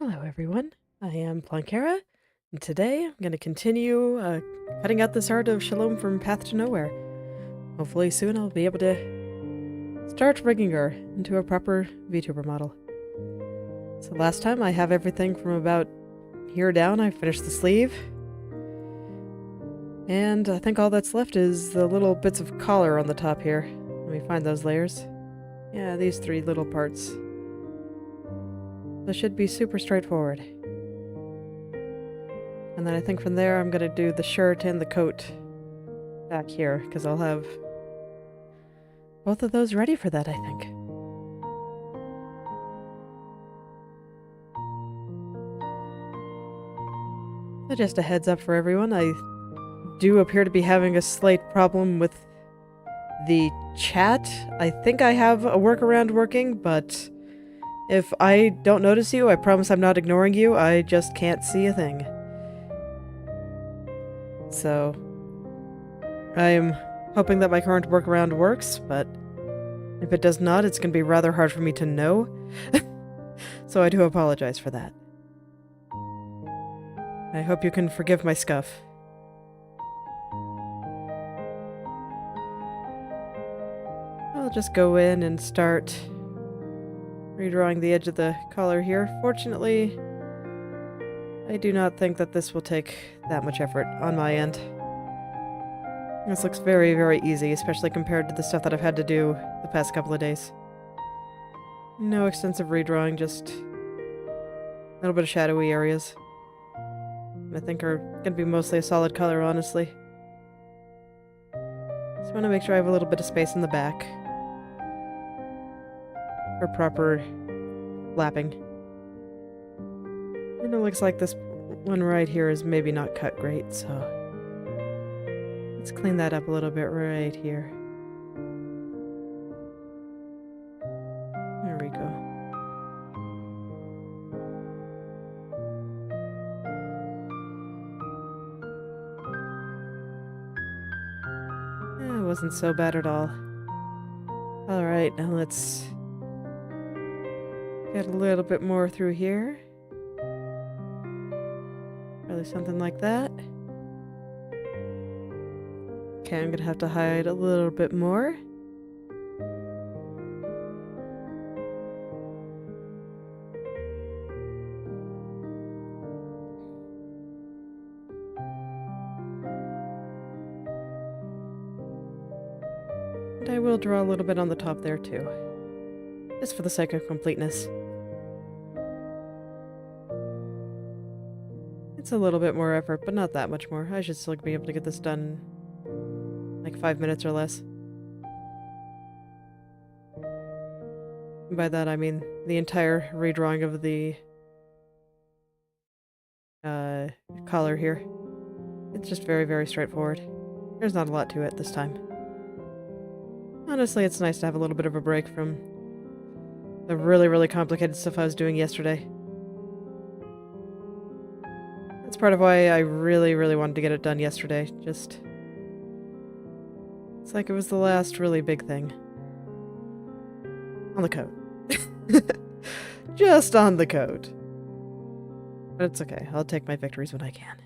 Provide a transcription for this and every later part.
Hello, everyone. I am Plankera, and today I'm going to continue cutting out this art of Shalom from Path to Nowhere. Hopefully soon I'll be able to start rigging her into a proper VTuber model. So last time I have everything from about here down. I finished the sleeve. And I think all that's left is the little bits of collar on the top here. Let me find those layers. Yeah, these three little parts. This should be super straightforward. And then I think from there I'm going to do the shirt and the coat back here, because I'll have both of those ready for that, I think. So just a heads up for everyone, I do appear to be having a slight problem with the chat, I think I have a workaround working, but if I don't notice you, I promise I'm not ignoring you. I just can't see a thing. So, I'm hoping that my current workaround works, but if it does not, it's going to be rather hard for me to know. So I do apologize for that. I hope you can forgive my scuff. I'll just go in and start redrawing the edge of the collar here. Fortunately, I do not think that this will take that much effort on my end. This looks very, very easy, especially compared to the stuff that I've had to do the past couple of days. No extensive redrawing, just a little bit of shadowy areas. I think are going to be mostly a solid color, honestly. Just want to make sure I have a little bit of space in the back for proper lapping. And it looks like this one right here is maybe not cut great, so let's clean that up a little bit right here. There we go. It wasn't so bad at all. Alright, now let's get a little bit more through here. Probably something like that. Okay, I'm gonna have to hide a little bit more. And I will draw a little bit on the top there too. Just for the sake of completeness. It's a little bit more effort, but not that much more. I should still be able to get this done in like 5 minutes or less. And by that I mean the entire redrawing of the collar here. It's just very, very straightforward. There's not a lot to it this time. Honestly, it's nice to have a little bit of a break from the really, really complicated stuff I was doing yesterday. That's part of why I really, really wanted to get it done yesterday. Just... it's like it was the last really big thing. On the coat. Just on the coat. But it's okay. I'll take my victories when I can.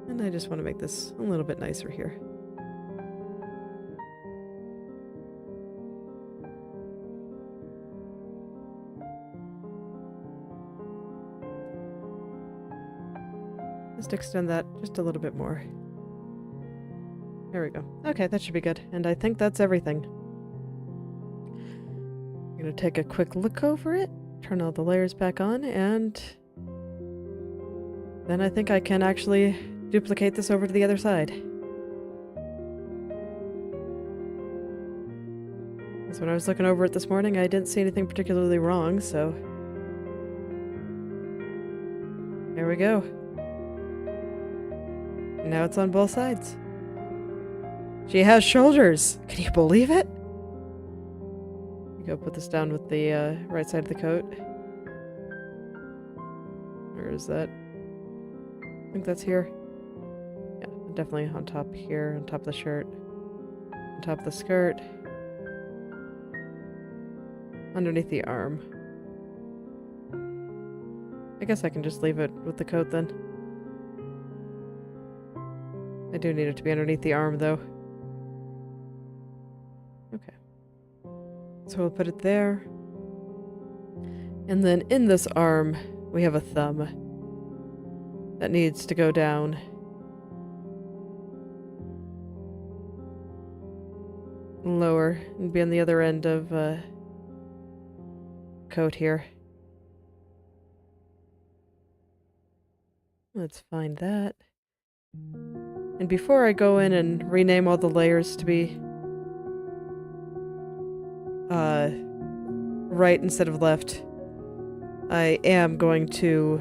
And I just want to make this a little bit nicer here. Just extend that just a little bit more. There we go. Okay, that should be good. And I think that's everything. I'm gonna take a quick look over it, turn all the layers back on, and then I think I can actually duplicate this over to the other side. So when I was looking over it this morning, I didn't see anything particularly wrong, so there we go. Now it's on both sides. She has shoulders! Can you believe it? Go put this down with the right side of the coat. Where is that? I think that's here. Yeah, definitely on top here, on top of the shirt. On top of the skirt. Underneath the arm. I guess I can just leave it with the coat then. I do need it to be underneath the arm, though. Okay. So we'll put it there. And then in this arm, we have a thumb that needs to go down. Lower and be on the other end of coat here. Let's find that. And before I go in and rename all the layers to be right instead of left, I am going to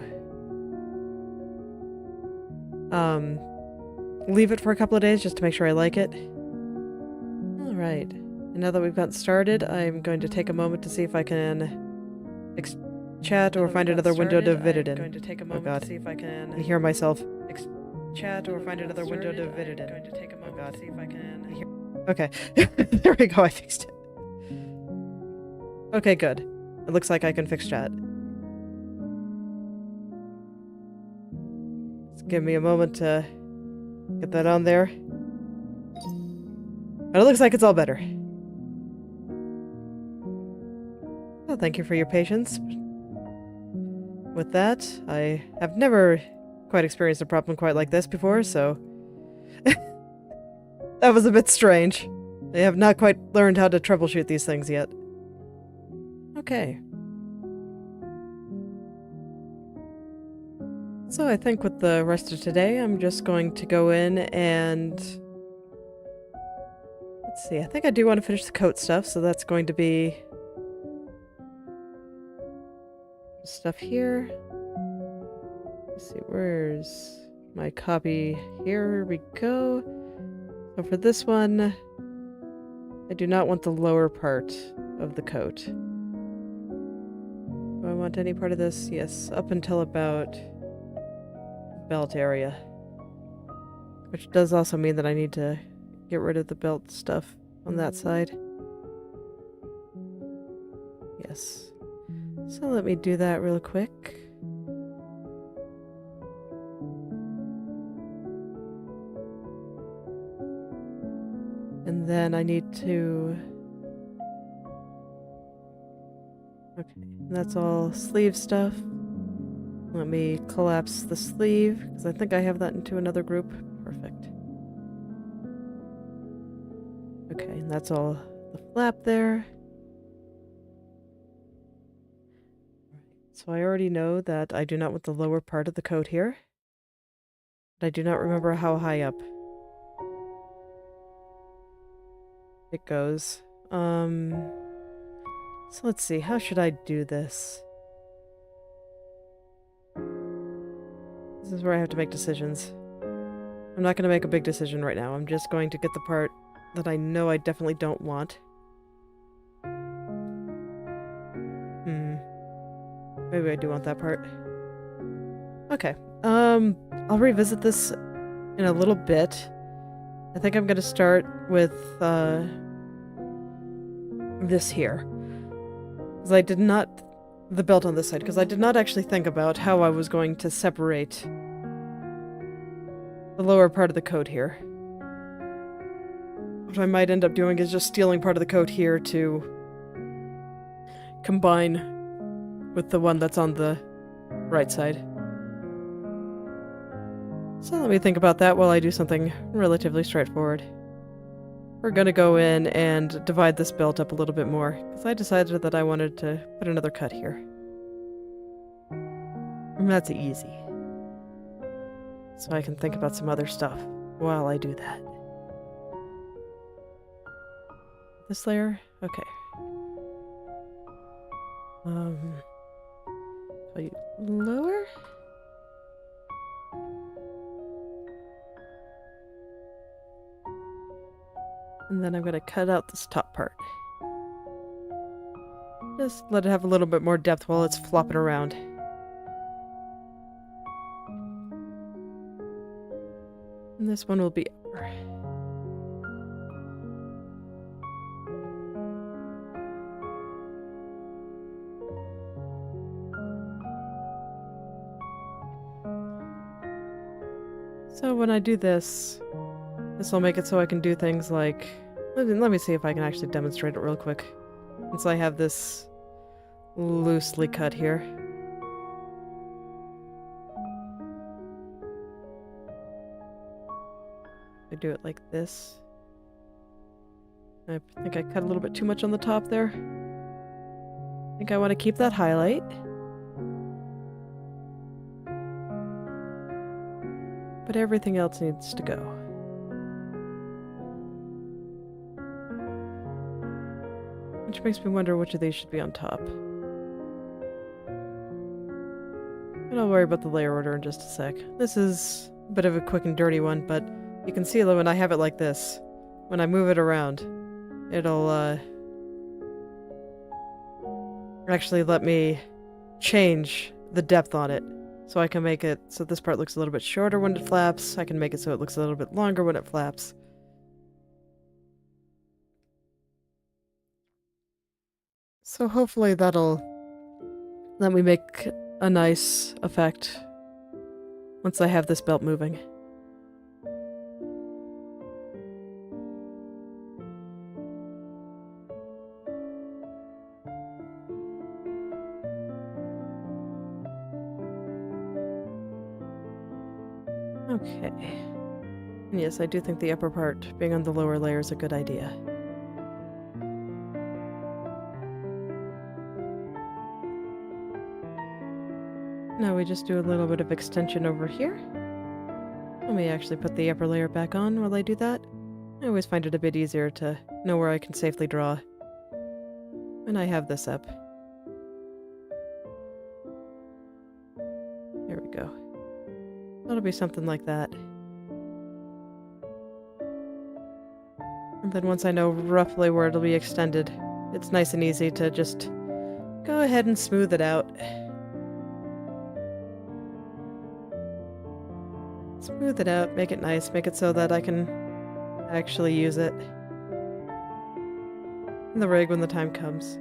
leave it for a couple of days just to make sure I like it. Alright, and now that we've gotten started, I'm going to take a moment to see if I can chat or find another window to vid it in. Going to take a Oh moment god. to see if I can I hear myself. chat or find another window to vid it in. Going to take a moment to see if I can. Okay. There we go, I fixed it. Okay, good. It looks like I can fix chat. Just give me a moment to get that on there. And it looks like it's all better. Well, thank you for your patience. With that, I have never quite experienced a problem quite like this before, so... That was a bit strange. I have not quite learned how to troubleshoot these things yet. Okay. So I think with the rest of today, I'm just going to go in and... Let's see, I think I do want to finish the coat stuff, so that's going to be... stuff here. Let's see, where's my copy? Here we go. So for this one, I do not want the lower part of the coat. Do I want any part of this? Yes, up until about belt area. Which does also mean that I need to get rid of the belt stuff on that side. Yes. So let me do that real quick. And then I need to... Okay, that's all sleeve stuff. Let me collapse the sleeve, because I think I have that into another group. Perfect. Okay, and that's all the flap there. So I already know that I do not want the lower part of the coat here. But I do not remember how high up it goes. So let's see, how should I do this? This is where I have to make decisions. I'm not going to make a big decision right now. I'm just going to get the part that I know I definitely don't want. Maybe I do want that part. Okay. I'll revisit this in a little bit. I think I'm going to start with, this here. Because I did not... the belt on this side, because I did not actually think about how I was going to separate the lower part of the coat here. What I might end up doing is just stealing part of the coat here to combine with the one that's on the right side. So let me think about that while I do something relatively straightforward. We're gonna go in and divide this belt up a little bit more, because I decided that I wanted to put another cut here. And that's easy. So I can think about some other stuff while I do that. This layer? Okay. Lower? And then I'm going to cut out this top part. Just let it have a little bit more depth while it's flopping around. And this one will be upper. So when I do this, this will make it so I can do things like... Let me see if I can actually demonstrate it real quick. Since I have this loosely cut here. I do it like this. I think I cut a little bit too much on the top there. I think I want to keep that highlight. But everything else needs to go. Which makes me wonder which of these should be on top. And I'll worry about the layer order in just a sec. This is a bit of a quick and dirty one, but you can see that when I have it like this, when I move it around, it'll actually let me change the depth on it. So I can make it so this part looks a little bit shorter when it flaps. I can make it so it looks a little bit longer when it flaps. So hopefully that'll let me make a nice effect once I have this belt moving. Okay. And yes, I do think the upper part being on the lower layer is a good idea. Now we just do a little bit of extension over here. Let me actually put the upper layer back on while I do that. I always find it a bit easier to know where I can safely draw when I have this up. There we go. That'll be something like that. And then once I know roughly where it'll be extended, it's nice and easy to just go ahead and smooth it out. Smooth it out, make it nice, make it so that I can actually use it in the rig when the time comes.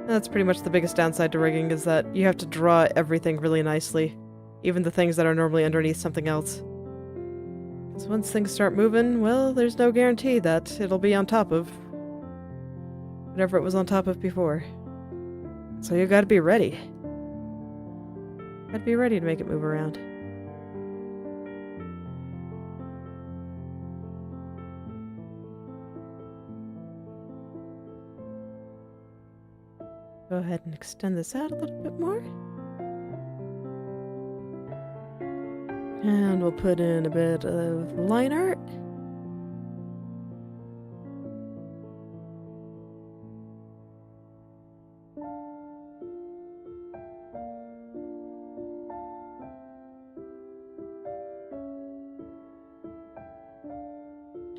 That's pretty much the biggest downside to rigging, is that you have to draw everything really nicely, even the things that are normally underneath something else. Because once things start moving, well, there's no guarantee that it'll be on top of whatever it was on top of before. So you gotta be ready. Gotta be ready to make it move around. Go ahead and extend this out a little bit more. And we'll put in a bit of line art.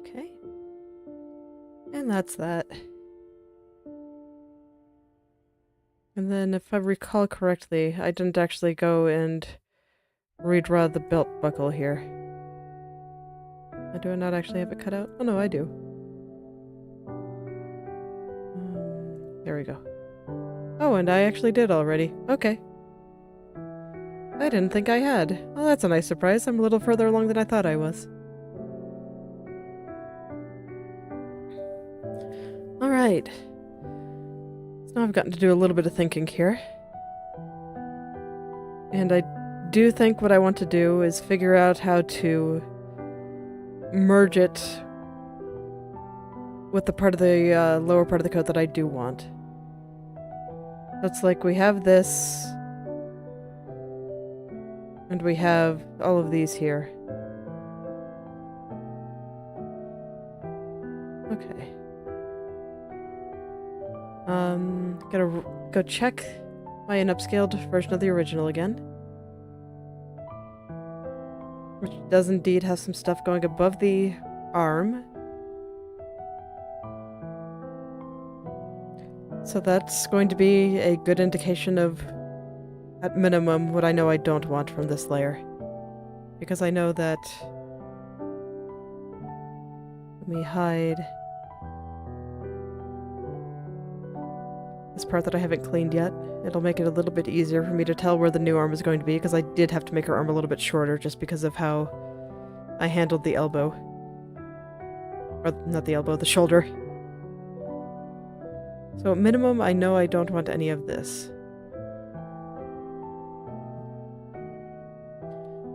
Okay. And that's that. And then if I recall correctly, I didn't actually go and redraw the belt buckle here. Do I not actually have it cut out? Oh no, I do. There we go. Oh, and I actually did already. Okay. I didn't think I had. Well, that's a nice surprise. I'm a little further along than I thought I was. Alright. So now I've gotten to do a little bit of thinking here. And I do think what I want to do is figure out how to merge it with the part of the lower part of the coat that I do want. It's like we have this, and we have all of these here. Okay. Gotta go check my unupscaled version of the original again. Which does indeed have some stuff going above the arm. So that's going to be a good indication of, at minimum, what I know I don't want from this layer. Because I know that... Let me hide this part that I haven't cleaned yet. It'll make it a little bit easier for me to tell where the new arm is going to be, because I did have to make her arm a little bit shorter just because of how I handled the elbow. Or, not the elbow, the shoulder. So at minimum, I know I don't want any of this.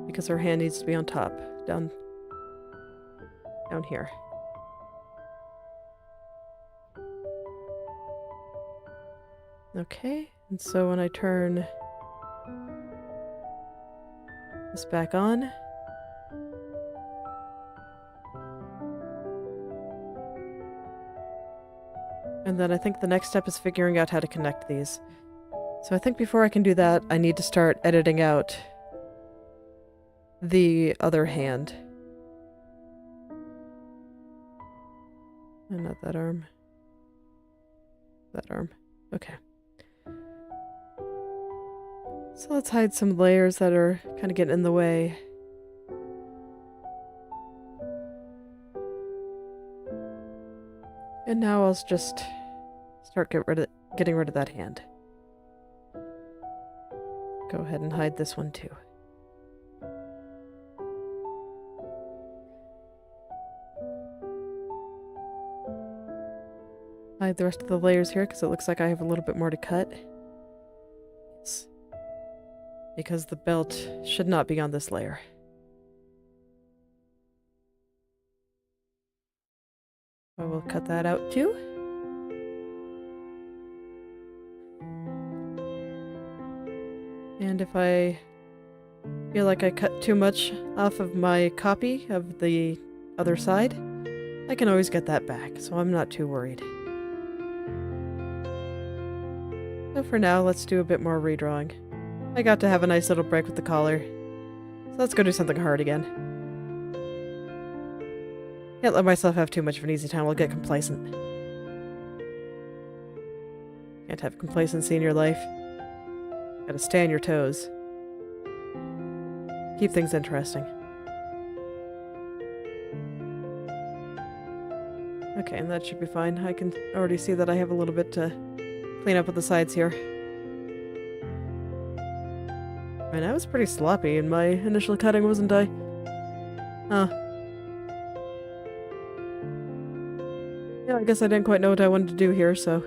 Because her hand needs to be on top, down here. Okay, and so when I turn this back on, and then I think the next step is figuring out how to connect these. So I think before I can do that, I need to start editing out the other hand. Not that arm. That arm. Okay. So let's hide some layers that are kind of getting in the way. And now I'll just start getting rid of that hand. Go ahead and hide this one too. Hide the rest of the layers here because it looks like I have a little bit more to cut. Yes. Because the belt should not be on this layer. I will cut that out too. And if I feel like I cut too much off of my copy of the other side, I can always get that back, so I'm not too worried. So for now, let's do a bit more redrawing. I got to have a nice little break with the collar, so let's go do something hard again. Can't let myself have too much of an easy time, I'll get complacent. Can't have complacency in your life. Gotta stay on your toes. Keep things interesting. Okay, and that should be fine. I can already see that I have a little bit to clean up with the sides here. Man, I was pretty sloppy in my initial cutting, wasn't I? Huh. Yeah, I guess I didn't quite know what I wanted to do here, so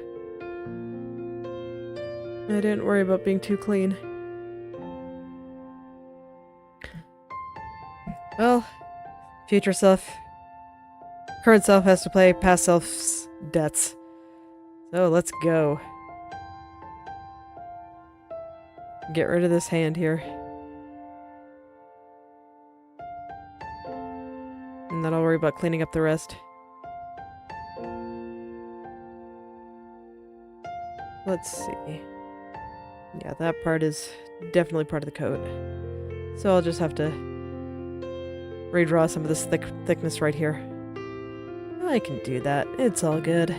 I didn't worry about being too clean. Well, future self. Current self has to pay past self's debts. So let's go. Get rid of this hand here. And then I'll worry about cleaning up the rest. Let's see. Yeah, that part is definitely part of the coat. So I'll just have to redraw some of this thickness right here. I can do that. It's all good.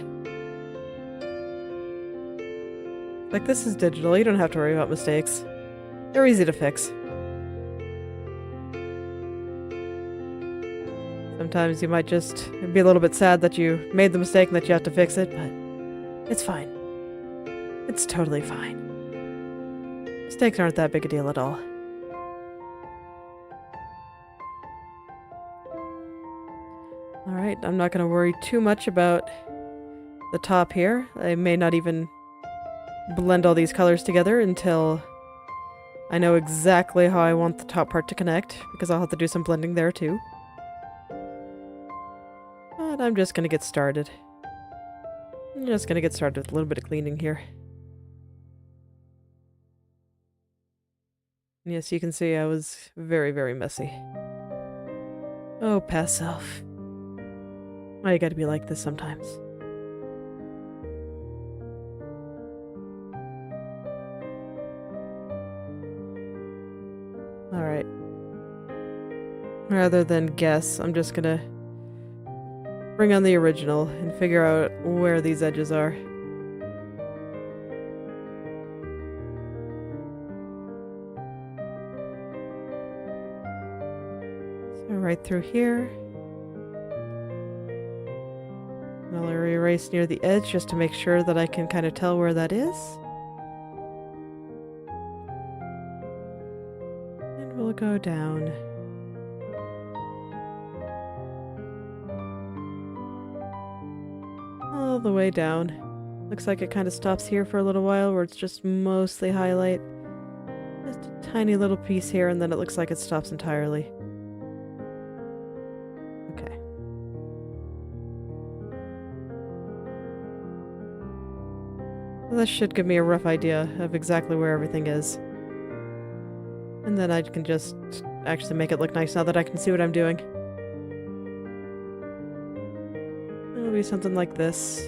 Like, this is digital. You don't have to worry about mistakes. They're easy to fix. Sometimes you might just be a little bit sad that you made the mistake and that you have to fix it, but it's fine. It's totally fine. Mistakes aren't that big a deal at all. Alright, I'm not going to worry too much about the top here. I may not even blend all these colors together until I know exactly how I want the top part to connect, because I'll have to do some blending there too. But I'm just going to get started. I'm just going to get started with a little bit of cleaning here. Yes, you can see I was very, very messy. Oh, past self. Why you gotta be like this sometimes? Alright. Rather than guess, I'm just gonna bring on the original and figure out where these edges are. So right through here. I'll erase near the edge just to make sure that I can kind of tell where that is. And we'll go down. All the way down. Looks like it kind of stops here for a little while where it's just mostly highlight. Just a tiny little piece here and then it looks like it stops entirely. Okay. This should give me a rough idea of exactly where everything is. And then I can just actually make it look nice now that I can see what I'm doing. It'll be something like this.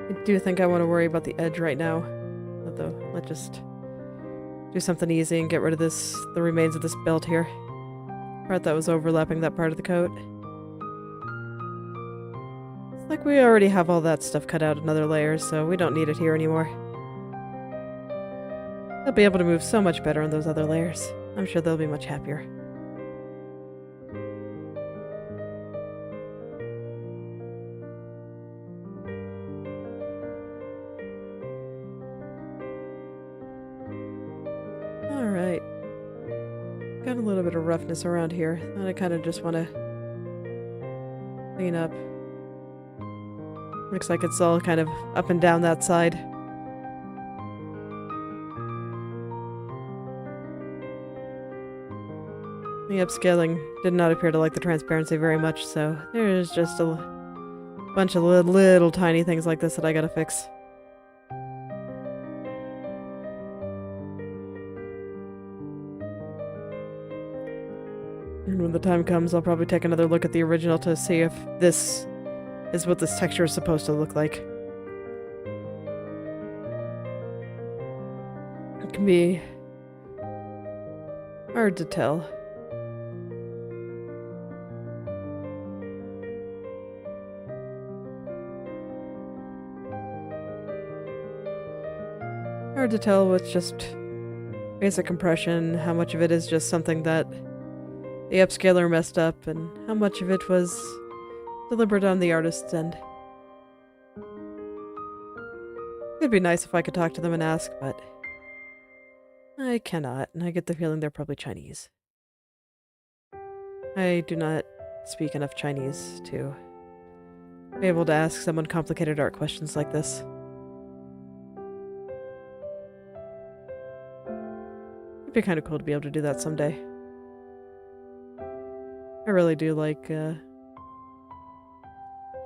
I do think I want to worry about the edge right now. Although, let's just do something easy and get rid of the remains of this belt here. part that was overlapping that part of the coat. It's like we already have all that stuff cut out in other layers, so we don't need it here anymore. They'll be able to move so much better on those other layers. I'm sure they'll be much happier. Alright. Got a little bit of roughness around here, and I kind of just want to clean up. Looks like it's all kind of up and down that side. The upscaling did not appear to like the transparency very much, so there's just a bunch of little tiny things like this that I gotta fix. And when the time comes, I'll probably take another look at the original to see if this is what this texture is supposed to look like. It can be hard to tell. Hard to tell with just basic compression, how much of it is just something that the upscaler messed up, and how much of it was deliberate on the artist's end. It'd be nice if I could talk to them and ask, but I cannot, and I get the feeling they're probably Chinese. I do not speak enough Chinese to be able to ask someone complicated art questions like this. It'd be kind of cool to be able to do that someday. I really do like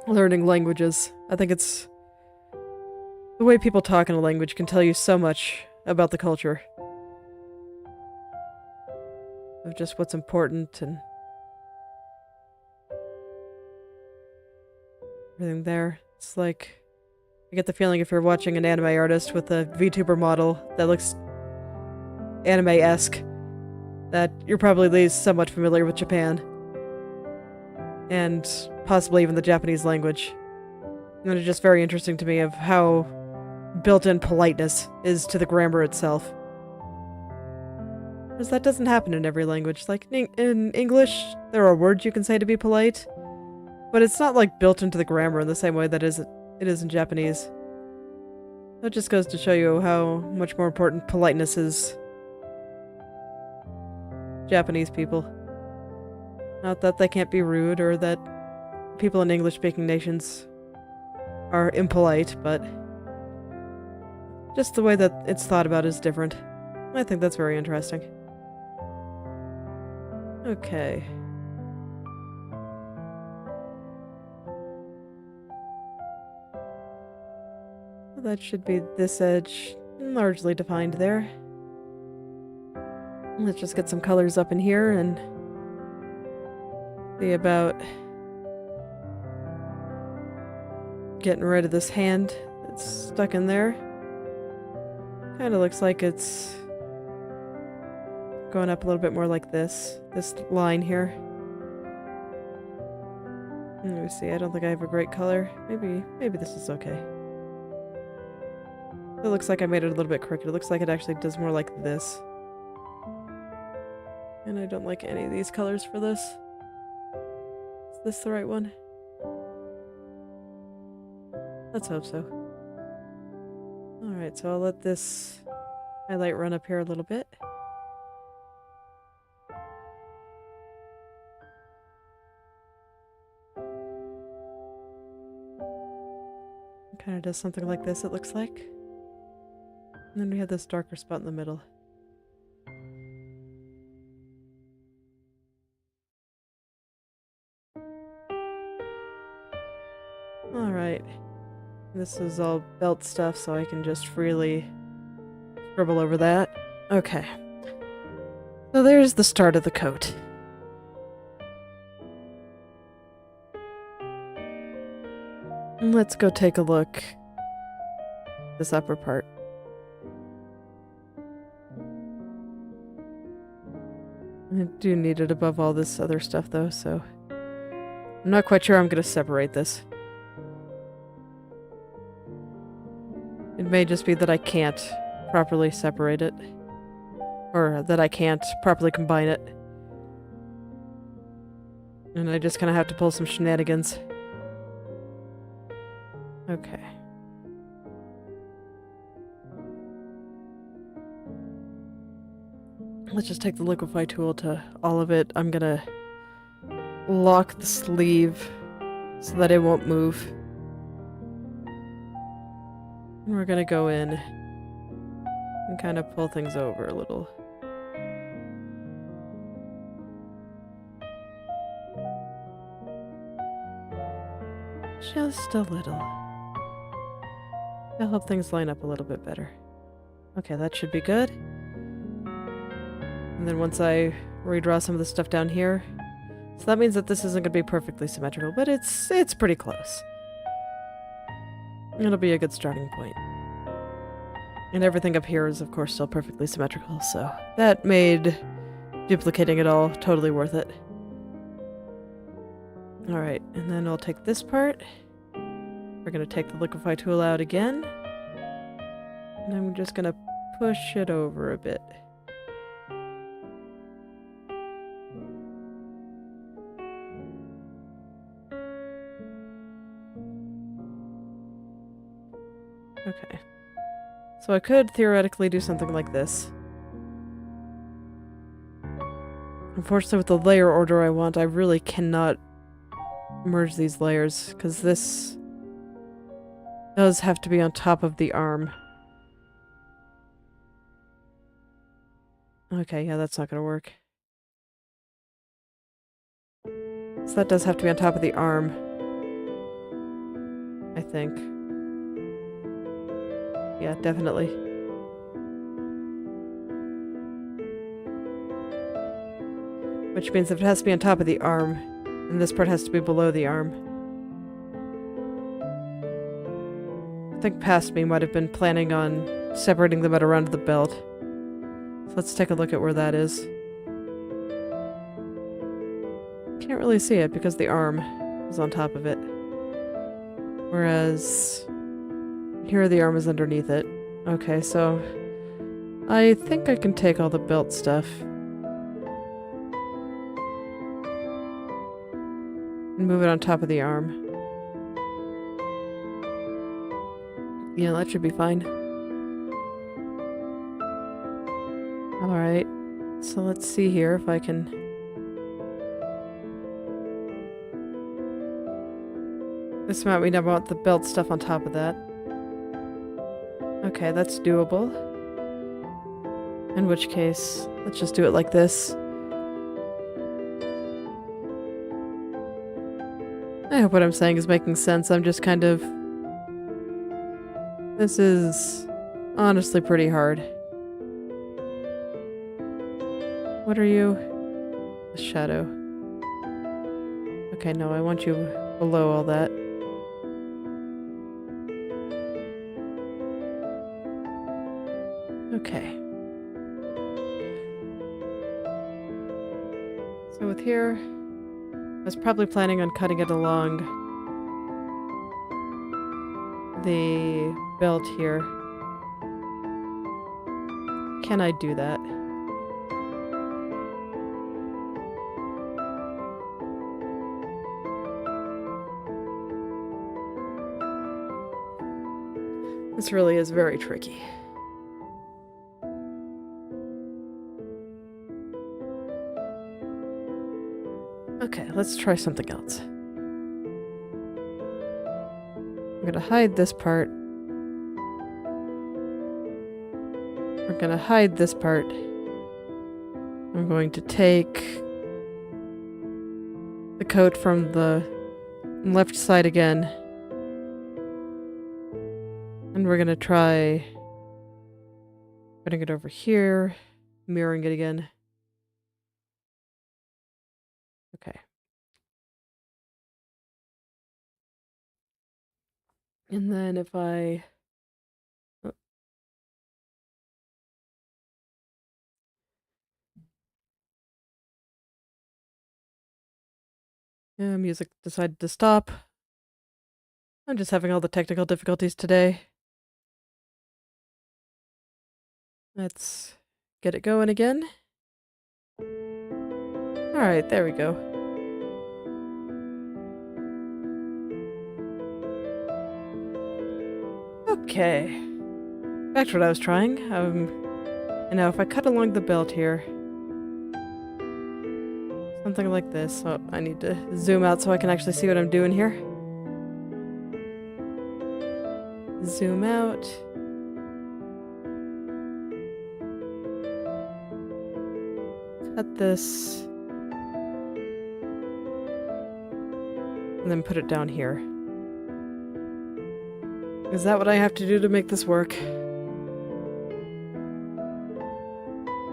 learning languages. I think it's the way people talk in a language can tell you so much about the culture. Of just what's important and everything there. It's like, I get the feeling if you're watching an anime artist with a VTuber model that looks anime-esque, that you're probably at least somewhat familiar with Japan. And possibly even the Japanese language. And it's just very interesting to me of how built-in politeness is to the grammar itself. Because that doesn't happen in every language. Like, in English, there are words you can say to be polite, but it's not, like, built into the grammar in the same way that it is in Japanese. That just goes to show you how much more important politeness is. Japanese people. Not that they can't be rude, or that people in English-speaking nations are impolite, but just the way that it's thought about is different. I think that's very interesting. Okay. Well, that should be this edge largely defined there. Let's just get some colors up in here and see about getting rid of this hand that's stuck in there. Kind of looks like it's going up a little bit more like this line here. Let me see, I don't think I have a great color. Maybe this is okay. It looks like I made it a little bit crooked. It looks like it actually does more like this. And I don't like any of these colors for this. Is this the right one? Let's hope so. Alright, so I'll let this highlight run up here a little bit. Kind of does something like this, it looks like. And then we have this darker spot in the middle. Alright. This is all belt stuff, so I can just freely scribble over that. Okay. So there's the start of the coat. And let's go take a look at this upper part. I do need it above all this other stuff, though, so... I'm not quite sure I'm gonna separate this. It may just be that I can't properly separate it. Or that I can't properly combine it. And I just kind of have to pull some shenanigans. Okay. Let's just take the liquefy tool to all of it. I'm gonna lock the sleeve so that it won't move. And we're gonna go in and kind of pull things over a little. Just a little. That'll help things line up a little bit better. Okay, that should be good. And then once I redraw some of the stuff down here, so that means that this isn't going to be perfectly symmetrical, but it's pretty close. It'll be a good starting point. And everything up here is, of course, still perfectly symmetrical, so that made duplicating it all totally worth it. Alright, and then I'll take this part. We're going to take the liquefy tool out again. And I'm just going to push it over a bit. Okay. So I could theoretically do something like this. Unfortunately, with the layer order I want, I really cannot merge these layers, because this does have to be on top of the arm. Okay, yeah, that's not gonna work. So that does have to be on top of the arm. I think. Yeah, definitely. Which means if it has to be on top of the arm, and this part has to be below the arm. I think past me might have been planning on separating them at around the belt. So let's take a look at where that is. Can't really see it because the arm is on top of it. Whereas here the arm is underneath it. Okay, so I think I can take all the belt stuff and move it on top of the arm. Yeah, that should be fine. Alright, so let's see here if I can... This might mean I want the belt stuff on top of that. Okay, that's doable. In which case, let's just do it like this. I hope what I'm saying is making sense. I'm just kind of... This is honestly pretty hard. What are you? The shadow. Okay, no, I want you below all that. Okay. So with here, I was probably planning on cutting it along the belt here. Can I do that? This really is very tricky. Okay, let's try something else. I'm gonna hide this part. We're gonna hide this part. I'm going to take the coat from the left side again. And we're gonna try putting it over here, mirroring it again. Okay. And then if I... oh. Music decided to stop. I'm just having all the technical difficulties today. Let's get it going again. Alright, there we go. Okay. Back to what I was trying. And now if I cut along the belt here, something like this. Oh, I need to zoom out so I can actually see what I'm doing here. Zoom out. Cut this. And then put it down here. Is that what I have to do to make this work?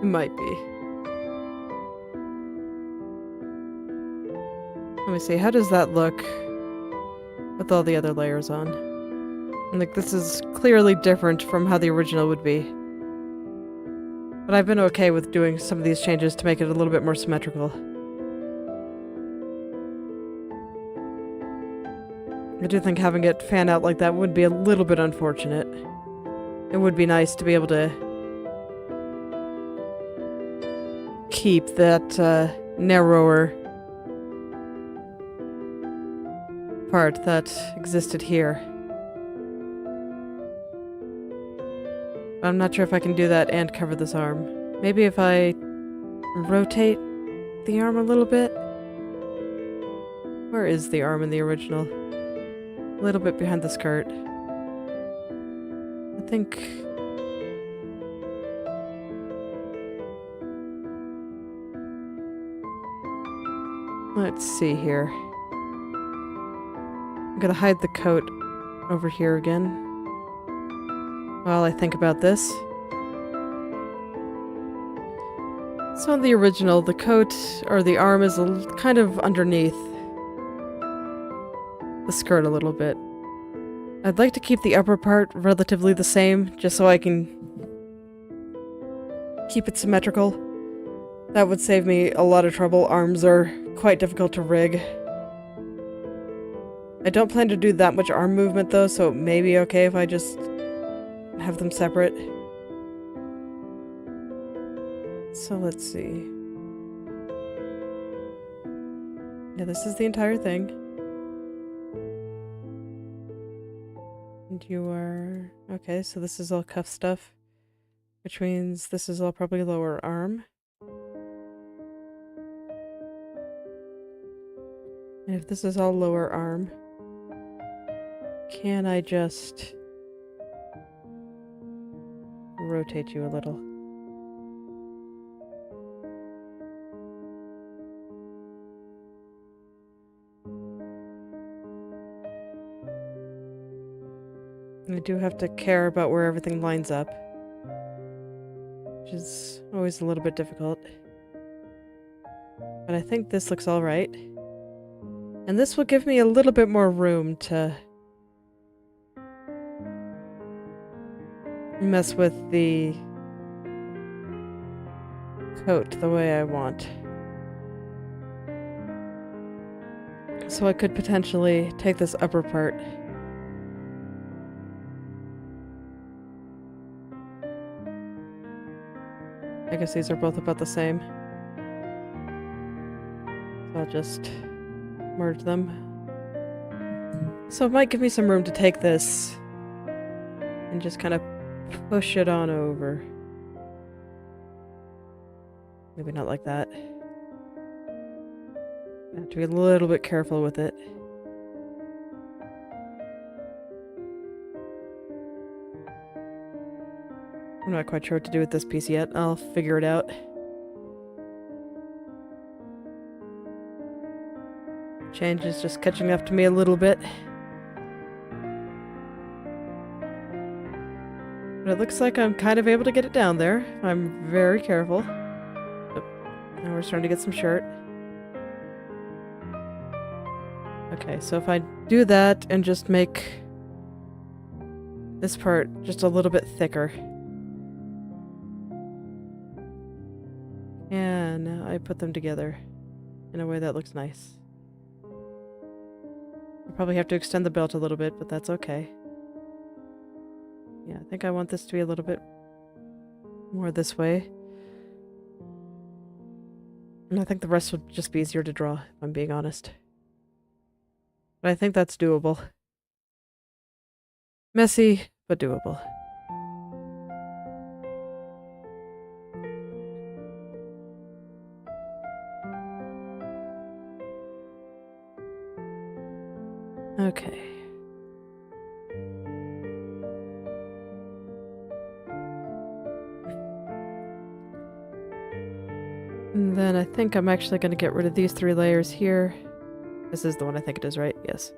It might be. Let me see, how does that look with all the other layers on? And like, this is clearly different from how the original would be. But I've been okay with doing some of these changes to make it a little bit more symmetrical. I do think having it fan out like that would be a little bit unfortunate. It would be nice to be able to keep that narrower part that existed here. I'm not sure if I can do that and cover this arm. Maybe if I rotate the arm a little bit? Where is the arm in the original? A little bit behind the skirt. I think... Let's see here. I'm gonna hide the coat over here again while I think about this. So in the original, the coat, or the arm, is kind of underneath the skirt a little bit. I'd like to keep the upper part relatively the same, just so I can keep it symmetrical. That would save me a lot of trouble. Arms are quite difficult to rig. I don't plan to do that much arm movement though, so it may be okay if I just have them separate. So let's see. Yeah, this is the entire thing. And you are... Okay, so this is all cuff stuff, which means this is all probably lower arm. And if this is all lower arm, can I just rotate you a little? I do have to care about where everything lines up, which is always a little bit difficult. But I think this looks alright. And this will give me a little bit more room to mess with the coat the way I want. So I could potentially take this upper part . I guess these are both about the same. So I'll just merge them. So it might give me some room to take this and just kind of push it on over. Maybe not like that. I have to be a little bit careful with it. I'm not quite sure what to do with this piece yet. I'll figure it out. Change is just catching up to me a little bit. But it looks like I'm kind of able to get it down there. I'm very careful. Oh, now we're starting to get some shirt. Okay, so if I do that and just make this part just a little bit thicker. And now I put them together in a way that looks nice. probably have to extend the belt a little bit, but that's okay. Yeah, I think I want this to be a little bit more this way. And I think the rest would just be easier to draw, if I'm being honest. But I think that's doable. Messy, but doable. Okay. And then I think I'm actually going to get rid of these 3 layers here. This is the one I think it is, right? Yes.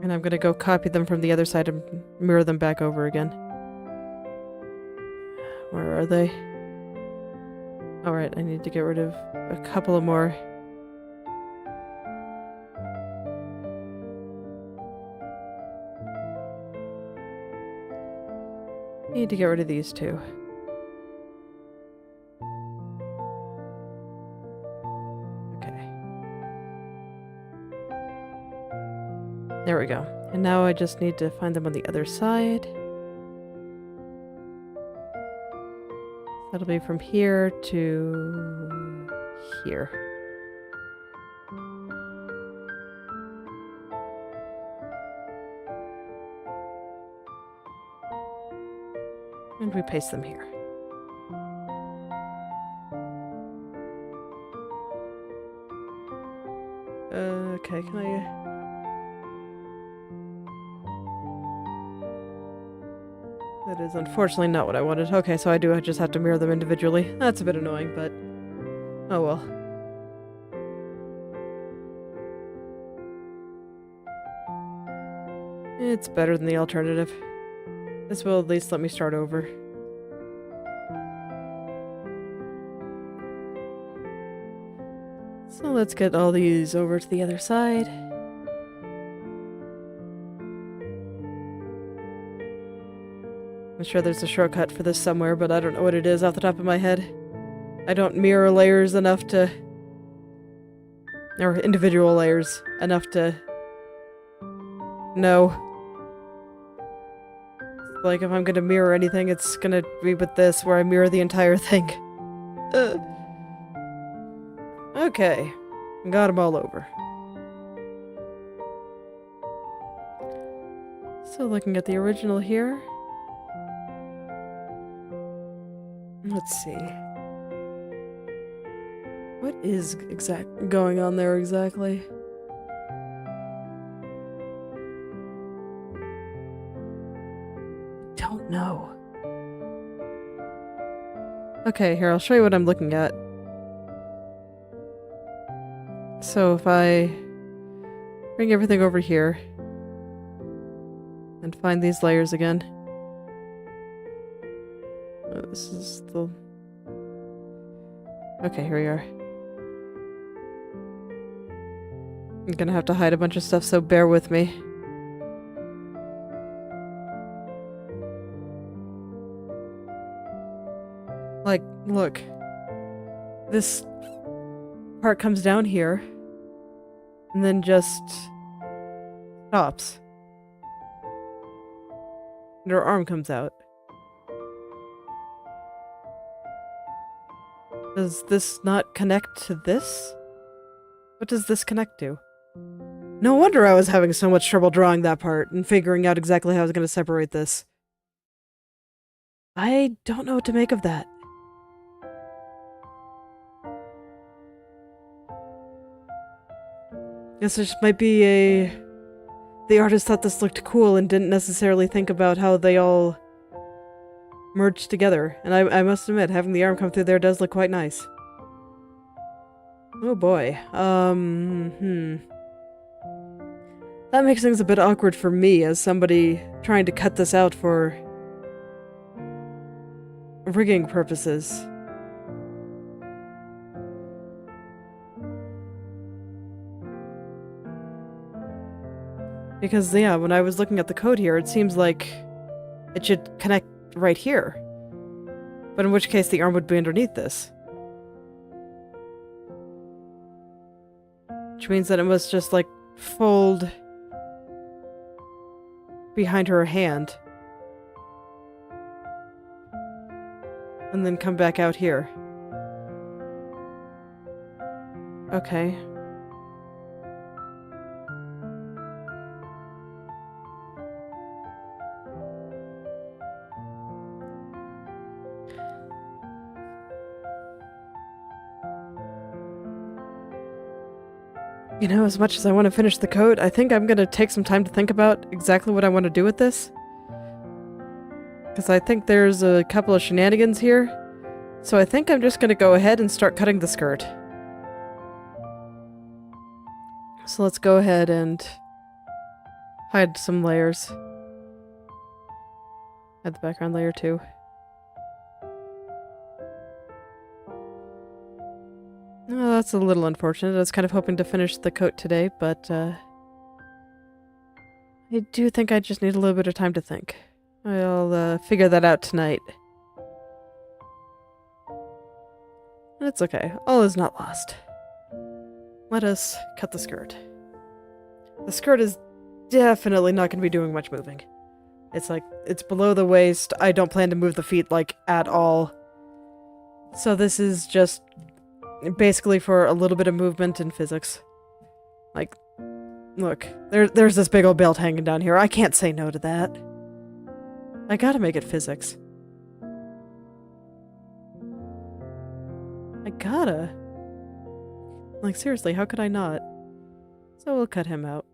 And I'm going to go copy them from the other side and mirror them back over again. Where are they? Alright, I need to get rid of a couple of more. Need to get rid of these 2. There we go. And now I just need to find them on the other side. That'll be from here to here. And we paste them here. Okay, can I... That is unfortunately not what I wanted. Okay, so I just have to mirror them individually. That's a bit annoying, but... oh well. It's better than the alternative. This will at least let me start over. So let's get all these over to the other side. I'm sure there's a shortcut for this somewhere, but I don't know what it is off the top of my head. I don't mirror layers enough to... or individual layers enough to... know. Like, if I'm gonna mirror anything, it's gonna be with this, where I mirror the entire thing. Okay. Got them all over. So looking at the original here... let's see. What is going on there exactly? Don't know. Okay, here, I'll show you what I'm looking at. So if I bring everything over here and find these layers again. Oh, this is the... okay, here we are. I'm gonna have to hide a bunch of stuff, so bear with me. Like, look. This part comes down here, and then just stops. And her arm comes out. Does this not connect to this? What does this connect to? No wonder I was having so much trouble drawing that part and figuring out exactly how I was going to separate this. I don't know what to make of that. Guess this might be a... the artist thought this looked cool and didn't necessarily think about how they all merged together. And I must admit, having the arm come through there does look quite nice. Oh boy. That makes things a bit awkward for me as somebody trying to cut this out for rigging purposes. Because, yeah, when I was looking at the code here, it seems like it should connect right here. But in which case the arm would be underneath this. Which means that it must just, like, fold behind her hand. And then come back out here. Okay. You know, as much as I want to finish the coat, I think I'm gonna take some time to think about exactly what I want to do with this. Because I think there's a couple of shenanigans here. So I think I'm just gonna go ahead and start cutting the skirt. So let's go ahead and hide some layers. Hide the background layer too. Oh, that's a little unfortunate. I was kind of hoping to finish the coat today, but I do think I just need a little bit of time to think. I'll figure that out tonight. It's okay. All is not lost. Let us cut the skirt. The skirt is definitely not going to be doing much moving. It's like, it's below the waist. I don't plan to move the feet, like, at all. So this is just basically for a little bit of movement in physics. Like, look, there's this big old belt hanging down here. I can't say no to that. I gotta make it physics. I gotta. Like, seriously, how could I not? So we'll cut him out.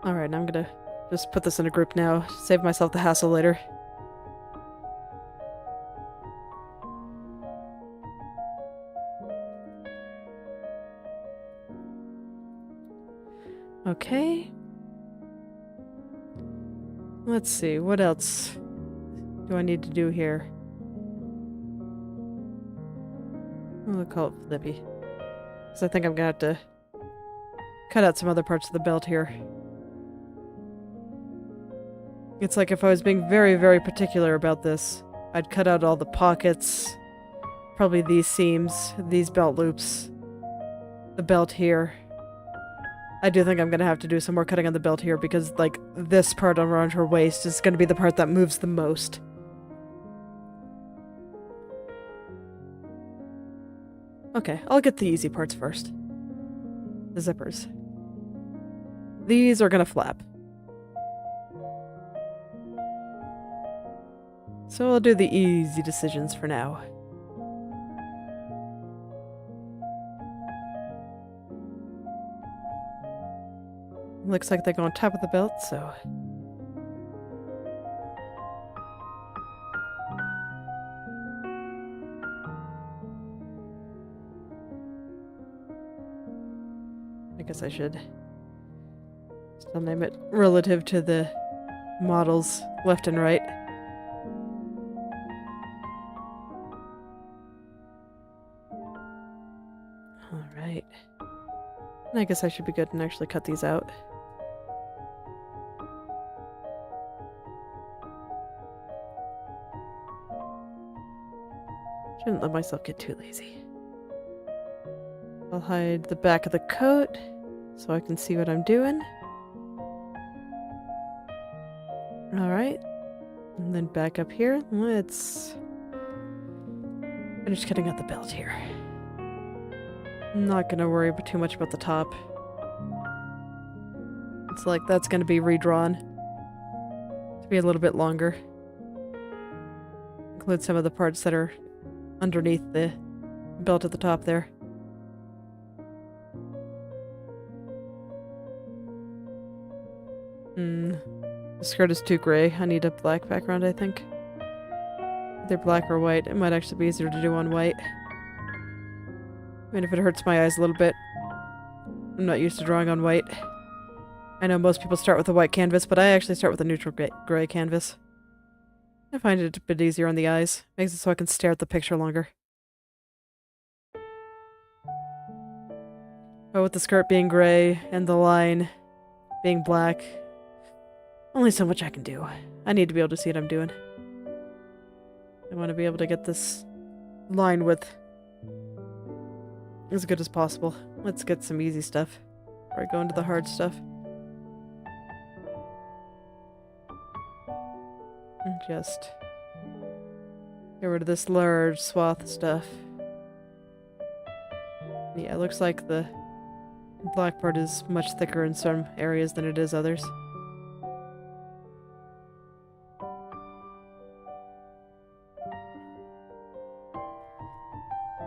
Alright, I'm gonna just put this in a group now. Save myself the hassle later. Okay. Let's see, what else do I need to do here? We'll call it flippy. Because I think I'm gonna have to cut out some other parts of the belt here. It's like if I was being very, very particular about this, I'd cut out all the pockets, probably these seams, these belt loops, the belt here. I do think I'm gonna have to do some more cutting on the belt here because, like, this part around her waist is gonna be the part that moves the most. Okay, I'll get the easy parts first. The zippers. These are gonna flap. So I'll do the easy decisions for now. Looks like they go on top of the belt, so... I guess I should still name it relative to the models left and right. Alright. And I guess I should be good and actually cut these out. Shouldn't let myself get too lazy. I'll hide the back of the coat so I can see what I'm doing. Alright. And then back up here. Let's finish cutting out the belt here. I'm not gonna worry too much about the top. It's like that's gonna be redrawn to be a little bit longer. Include some of the parts that are underneath the belt at the top there. The skirt is too gray. I need a black background, I think. Either black or white. It might actually be easier to do on white. Even if it hurts my eyes a little bit. I'm not used to drawing on white. I know most people start with a white canvas, but I actually start with a neutral gray canvas. I find it a bit easier on the eyes. Makes it so I can stare at the picture longer. But with the skirt being gray and the line being black, only so much I can do. I need to be able to see what I'm doing. I want to be able to get this line width as good as possible. Let's get some easy stuff before I go into the hard stuff. And just get rid of this large swath of stuff. Yeah, it looks like the black part is much thicker in some areas than it is others.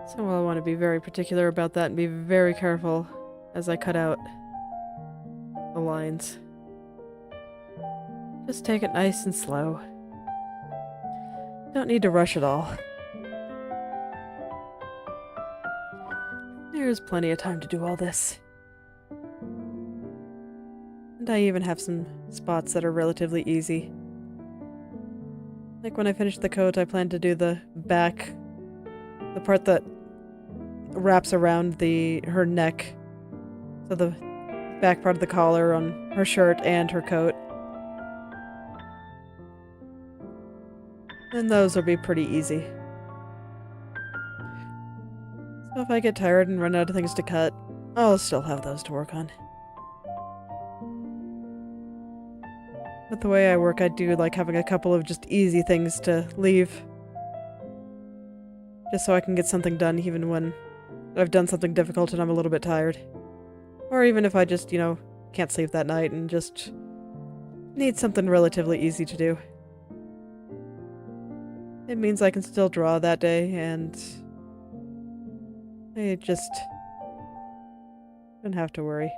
So I want to be very particular about that and be very careful as I cut out the lines. Just take it nice and slow. Don't need to rush at all. There's plenty of time to do all this. And I even have some spots that are relatively easy. Like when I finish the coat, I plan to do the back, the part that wraps around her neck. So the back part of the collar on her shirt and her coat. And those will be pretty easy. So if I get tired and run out of things to cut, I'll still have those to work on. But the way I work, I do like having a couple of just easy things to leave. Just so I can get something done even when I've done something difficult and I'm a little bit tired. Or even if I just, can't sleep that night and just need something relatively easy to do. It means I can still draw that day, and I just don't have to worry.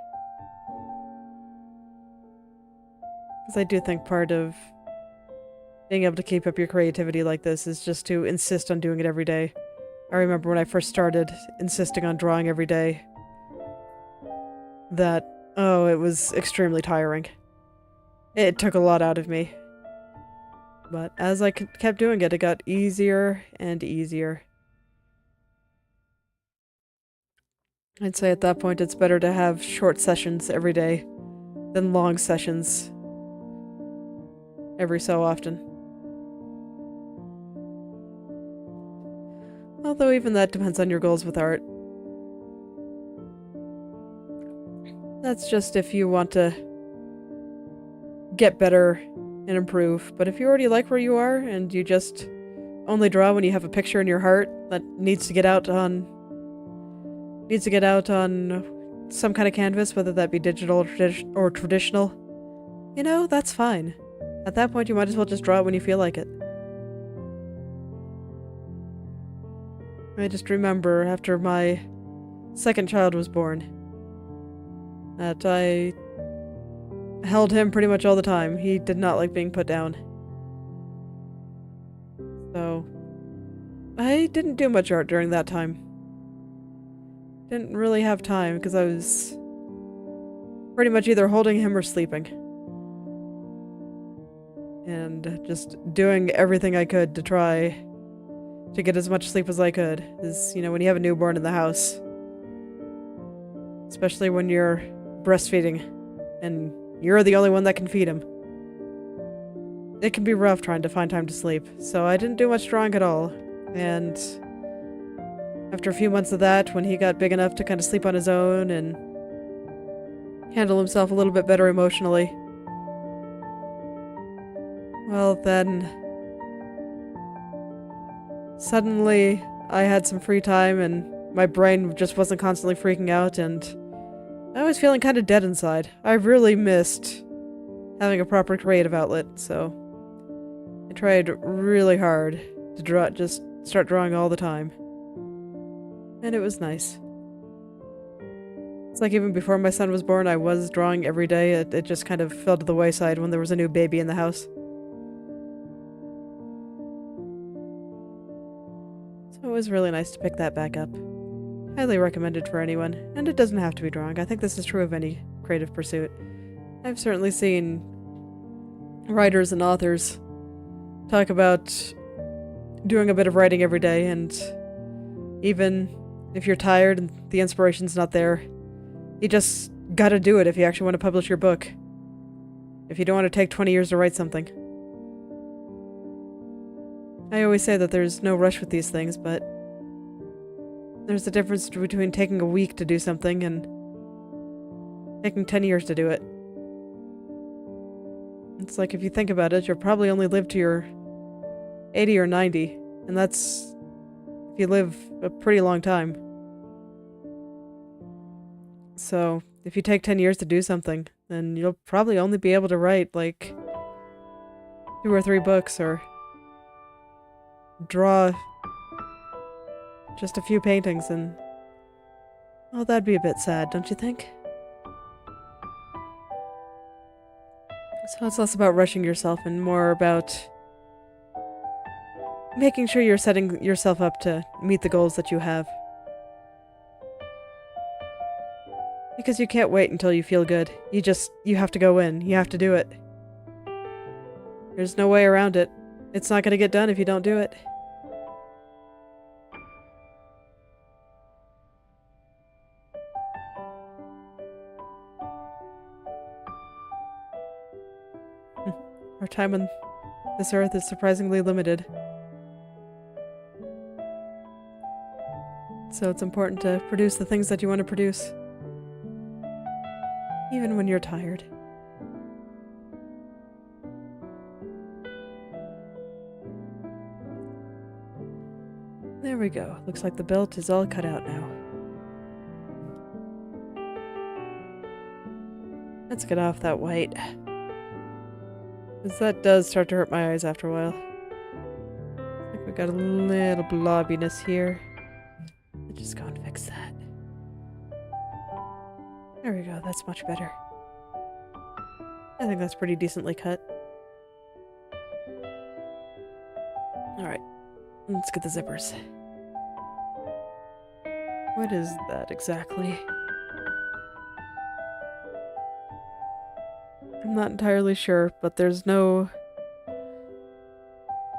Because I do think part of being able to keep up your creativity like this is just to insist on doing it every day. I remember when I first started insisting on drawing every day that, it was extremely tiring. It took a lot out of me. But as I kept doing it, it got easier and easier. I'd say at that point it's better to have short sessions every day than long sessions every so often. Although even that depends on your goals with art. That's just if you want to get better and improve. But if you already like where you are and you just only draw when you have a picture in your heart that needs to get out on some kind of canvas, whether that be digital or traditional, that's fine. At that point, you might as well just draw it when you feel like it. I just remember after my second child was born that I held him pretty much all the time. He did not like being put down. So I didn't do much art during that time. Didn't really have time because I was pretty much either holding him or sleeping. And just doing everything I could to try to get as much sleep as I could. Is, when you have a newborn in the house, especially when you're breastfeeding and you're the only one that can feed him, it can be rough trying to find time to sleep. So I didn't do much drawing at all. And after a few months of that, when he got big enough to kind of sleep on his own and handle himself a little bit better emotionally, well, then suddenly I had some free time and my brain just wasn't constantly freaking out, and I was feeling kind of dead inside. I really missed having a proper creative outlet, so I tried really hard to just start drawing all the time. And it was nice. It's like even before my son was born, I was drawing every day. It just kind of fell to the wayside when there was a new baby in the house. So it was really nice to pick that back up. Highly recommended for anyone, and it doesn't have to be drawing. I think this is true of any creative pursuit. I've certainly seen writers and authors talk about doing a bit of writing every day, and even if you're tired and the inspiration's not there, you just gotta do it if you actually want to publish your book. If you don't want to take 20 years to write something. I always say that there's no rush with these things, but there's a difference between taking a week to do something and taking 10 years to do it. It's like, if you think about it, you'll probably only live to your 80 or 90, and that's if you live a pretty long time. So, if you take 10 years to do something, then you'll probably only be able to write, like, 2 or 3 books, or draw just a few paintings, and... oh, that'd be a bit sad, don't you think? So it's less about rushing yourself and more about making sure you're setting yourself up to meet the goals that you have. Because you can't wait until you feel good. You have to go in. You have to do it. There's no way around it. It's not going to get done if you don't do it. Our time on this earth is surprisingly limited. So it's important to produce the things that you want to produce. Even when you're tired. There we go. Looks like the belt is all cut out now. Let's get off that white. Because that does start to hurt my eyes after a while. Looks like we got a little blobbiness here. Let's just go and fix that. There we go, that's much better. I think that's pretty decently cut. Alright, let's get the zippers. What is that exactly? I'm not entirely sure, but there's no...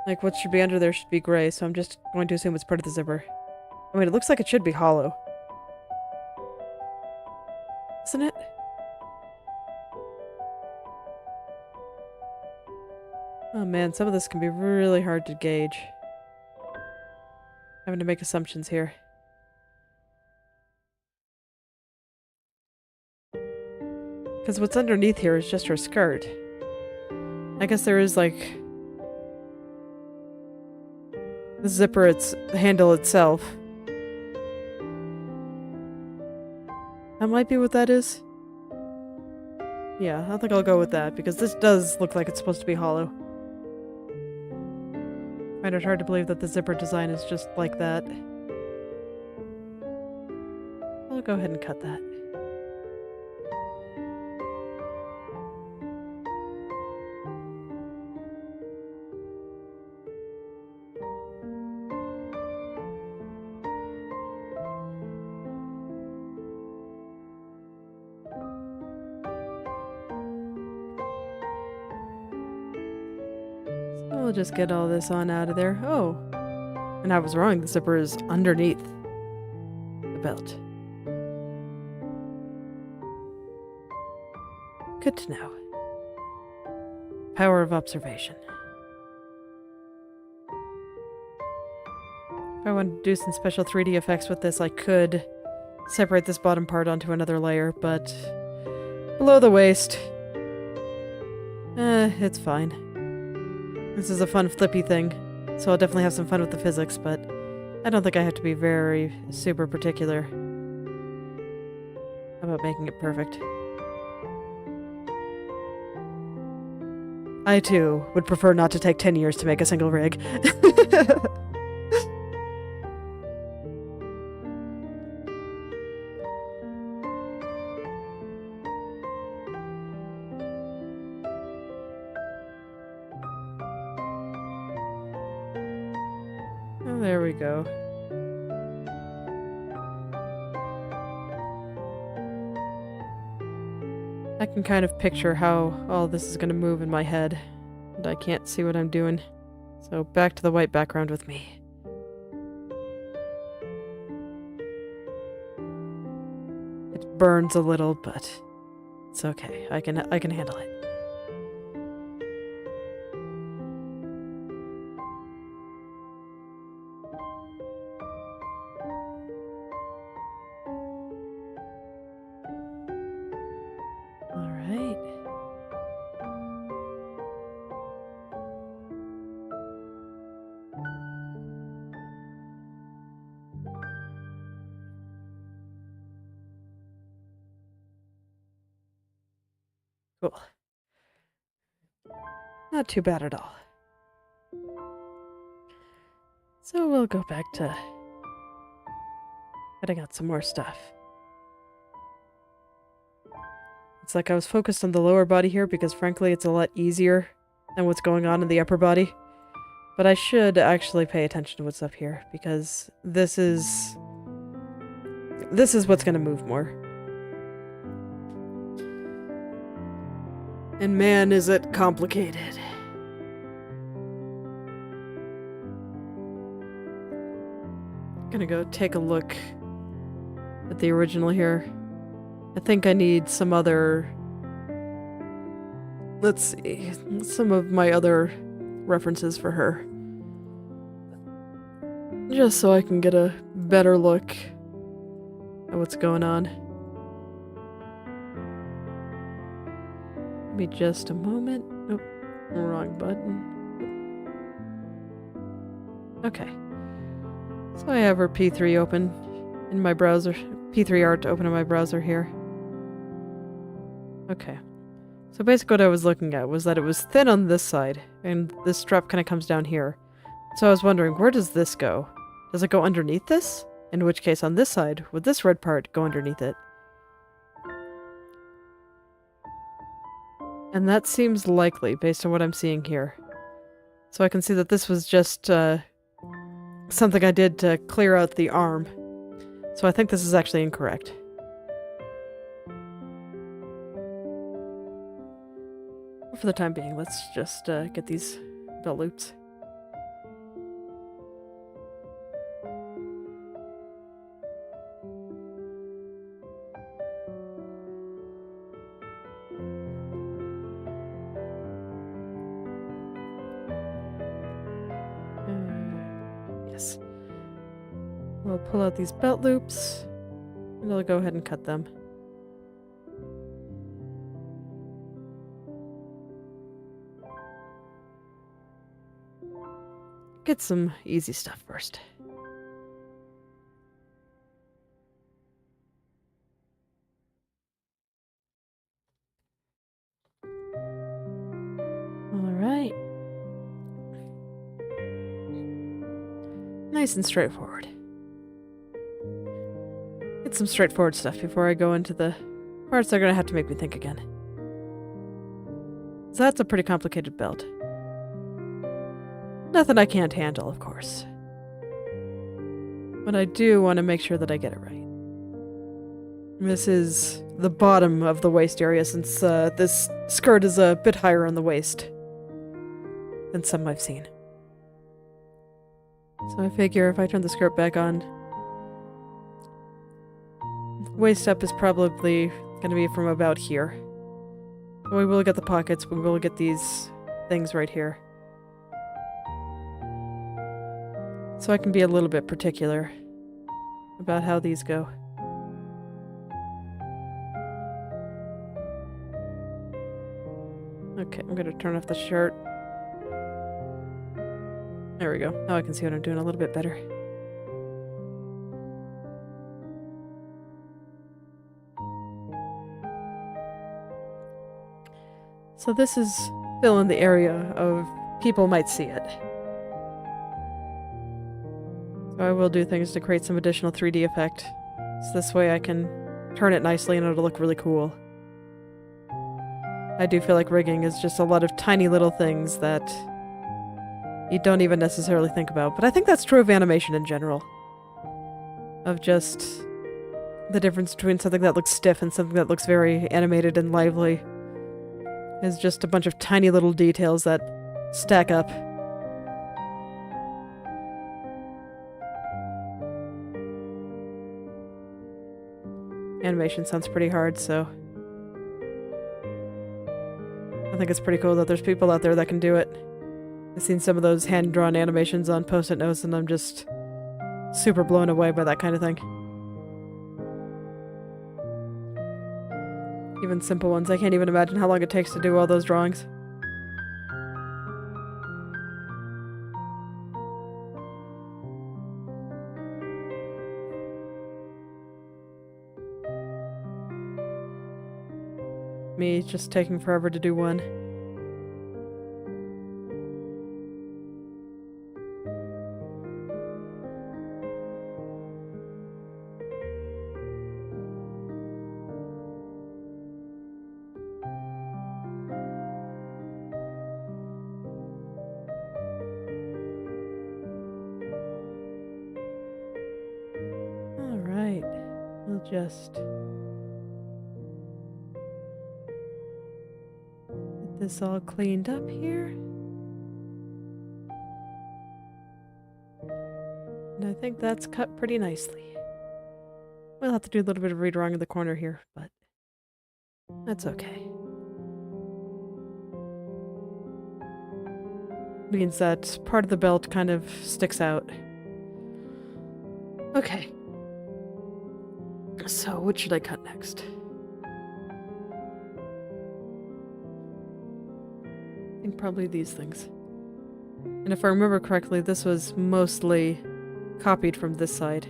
like, what should be under there should be gray, so I'm just going to assume it's part of the zipper. I mean, it looks like it should be hollow. Isn't it? Oh man, some of this can be really hard to gauge. Having to make assumptions here. Because what's underneath here is just her skirt. I guess there is, like... the zipper, the handle itself. That might be what that is. Yeah, I think I'll go with that, because this does look like it's supposed to be hollow. I find it hard to believe that the zipper design is just like that. I'll go ahead and cut that. We'll just get all this on out of there. Oh, and I was wrong. The zipper is underneath the belt. Good to know. Power of observation. If I wanted to do some special 3D effects with this, I could separate this bottom part onto another layer, but below the waist, it's fine. This is a fun flippy thing, so I'll definitely have some fun with the physics, but I don't think I have to be very super particular about making it perfect. I too would prefer not to take 10 years to make a single rig. Oh, there we go. I can kind of picture how all this is going to move in my head, and I can't see what I'm doing. So back to the white background with me. It burns a little, but it's okay. I can handle it. Cool. Not too bad at all. So we'll go back to cutting out some more stuff. It's like I was focused on the lower body here because frankly it's a lot easier than what's going on in the upper body. But I should actually pay attention to what's up here because this is what's going to move more. And man, is it complicated. Gonna go take a look at the original here. I think I need some other... Let's see. Some of my other references for her. Just so I can get a better look at what's going on. Give me just a moment. Oh, wrong button. Okay. So I have her P3 open in my browser. P3 art open in my browser here. Okay. So basically what I was looking at was that it was thin on this side, and this strap kind of comes down here. So I was wondering, where does this go? Does it go underneath this? In which case, on this side, would this red part go underneath it? And that seems likely, based on what I'm seeing here. So I can see that this was just something I did to clear out the arm. So I think this is actually incorrect. For the time being, let's just get these belt loops. Yes. We'll pull out these belt loops, and I'll go ahead and cut them. Get some easy stuff first. Alright. Nice and straightforward. Get some straightforward stuff before I go into the parts that are going to have to make me think again. So that's a pretty complicated belt. Nothing I can't handle, of course. But I do want to make sure that I get it right. This is the bottom of the waist area since this skirt is a bit higher on the waist than some I've seen. So I figure if I turn the skirt back on, waist up is probably going to be from about here. We will get the pockets, we will get these things right here. So I can be a little bit particular about how these go. Okay, I'm gonna turn off the shirt. There we go. Now I can see what I'm doing a little bit better. So this is still in the area of people might see it. So I will do things to create some additional 3D effect. So this way I can turn it nicely and it'll look really cool. I do feel like rigging is just a lot of tiny little things that you don't even necessarily think about. But I think that's true of animation in general. Of just the difference between something that looks stiff and something that looks very animated and lively is just a bunch of tiny little details that stack up. Animation sounds pretty hard, so I think it's pretty cool that there's people out there that can do it. I've seen some of those hand-drawn animations on Post-it notes and I'm just super blown away by that kind of thing. Even simple ones. I can't even imagine how long it takes to do all those drawings. me just taking forever to do one. Alright, we'll just get this all cleaned up here. And I think that's cut pretty nicely. We'll have to do a little bit of redrawing in the corner here, but that's okay. Means that part of the belt kind of sticks out. Okay. So, what should I cut next? I think probably these things. And if I remember correctly, this was mostly copied from this side.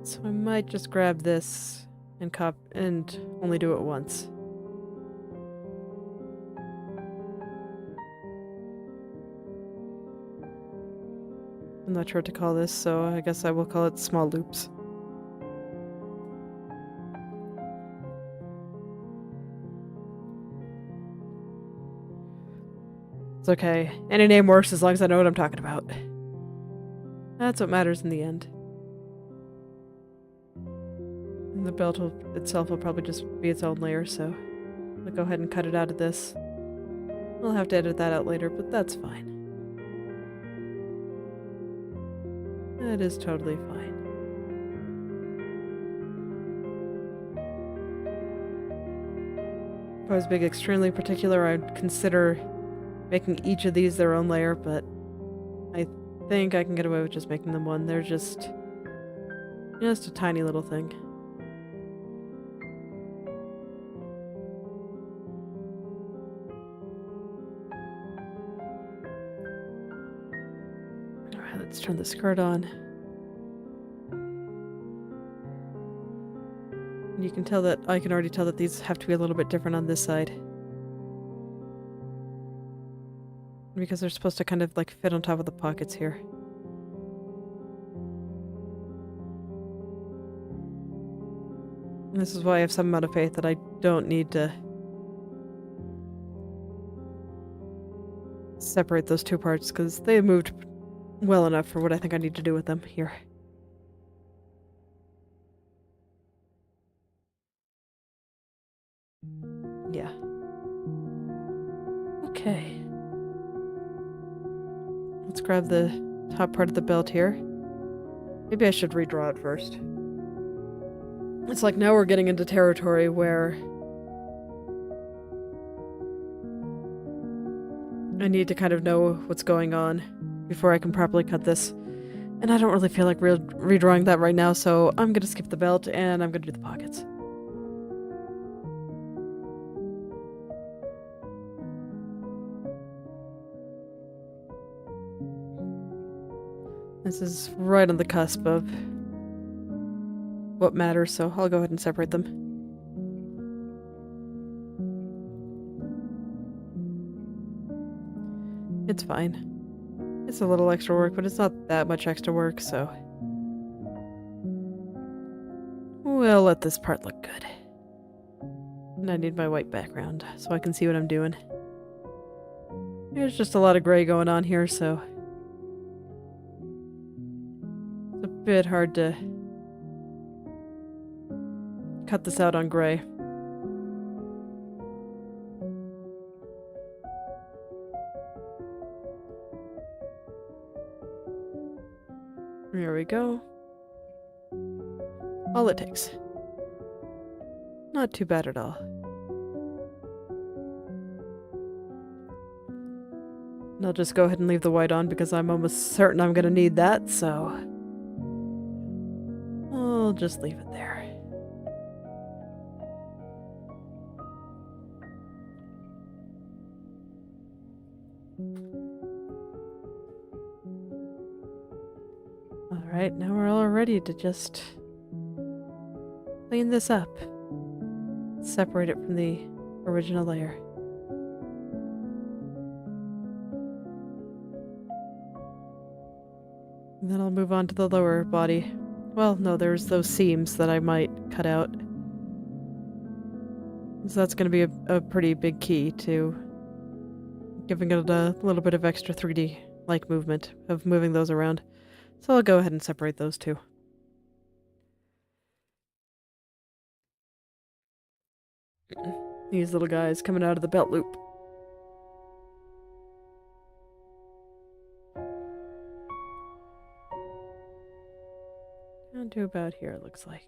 So I might just grab this and only do it once. I'm not sure what to call this, so I guess I will call it small loops. It's okay. Any name works as long as I know what I'm talking about. That's what matters in the end. And the belt itself will probably just be its own layer, so I'll go ahead and cut it out of this. I'll have to edit that out later, but that's fine. That is totally fine. If I was being extremely particular, I'd consider making each of these their own layer, but I think I can get away with just making them one. They're just a tiny little thing. Alright, let's turn the skirt on. And you can tell that I can already tell that these have to be a little bit different on this side. Because they're supposed to kind of like fit on top of the pockets here. And this is why I have some amount of faith that I don't need to separate those two parts, because they moved well enough for what I think I need to do with them here. Yeah. Okay. Let's grab the top part of the belt here. Maybe I should redraw it first. It's like now we're getting into territory where I need to kind of know what's going on before I can properly cut this. And I don't really feel like redrawing that right now, so I'm gonna skip the belt and I'm gonna do the pockets. This is right on the cusp of what matters, so I'll go ahead and separate them. It's fine. It's a little extra work, but it's not that much extra work, so we'll let this part look good. And I need my white background so I can see what I'm doing. There's just a lot of gray going on here, so it's a bit hard to cut this out on gray. There we go. All it takes. Not too bad at all. And I'll just go ahead and leave the white on because I'm almost certain I'm gonna need that, so I'll just leave it there. Alright, now we're all ready to just clean this up. separate it from the original layer. And then I'll move on to the lower body. Well, no, there's those seams that I might cut out. So that's going to be a pretty big key to giving it a little bit of extra 3D-like movement of moving those around. So I'll go ahead and separate those two. These little guys coming out of the belt loop. Down to about here, it looks like.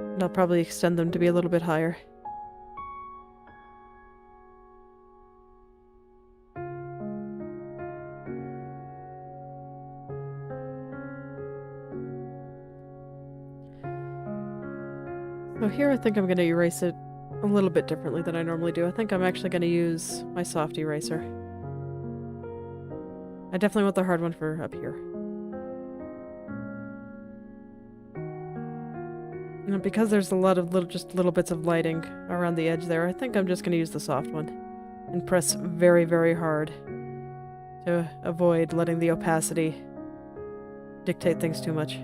And I'll probably extend them to be a little bit higher. So here I think I'm going to erase it a little bit differently than I normally do. I think I'm actually going to use my soft eraser. I definitely want the hard one for up here. And because there's a lot of just little bits of lighting around the edge there, I think I'm just going to use the soft one and press very, very hard to avoid letting the opacity dictate things too much.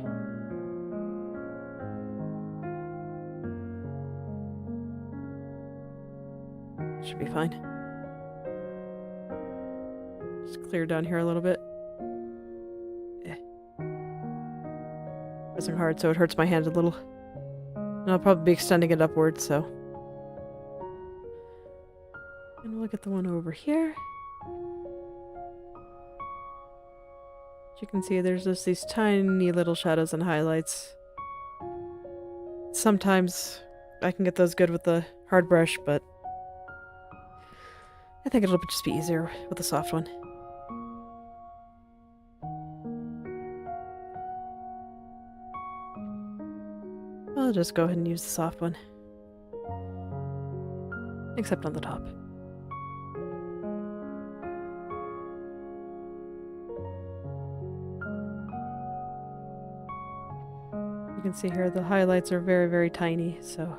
Should be fine. Just clear down here a little bit. Pressing hard so it hurts my hand a little. And I'll probably be extending it upwards, so. And we'll look at the one over here. As you can see, there's just these tiny little shadows and highlights. Sometimes I can get those good with the hard brush, but I think it'll just be easier with the soft one. I'll just go ahead and use the soft one. Except on the top. You can see here the highlights are very, very tiny, so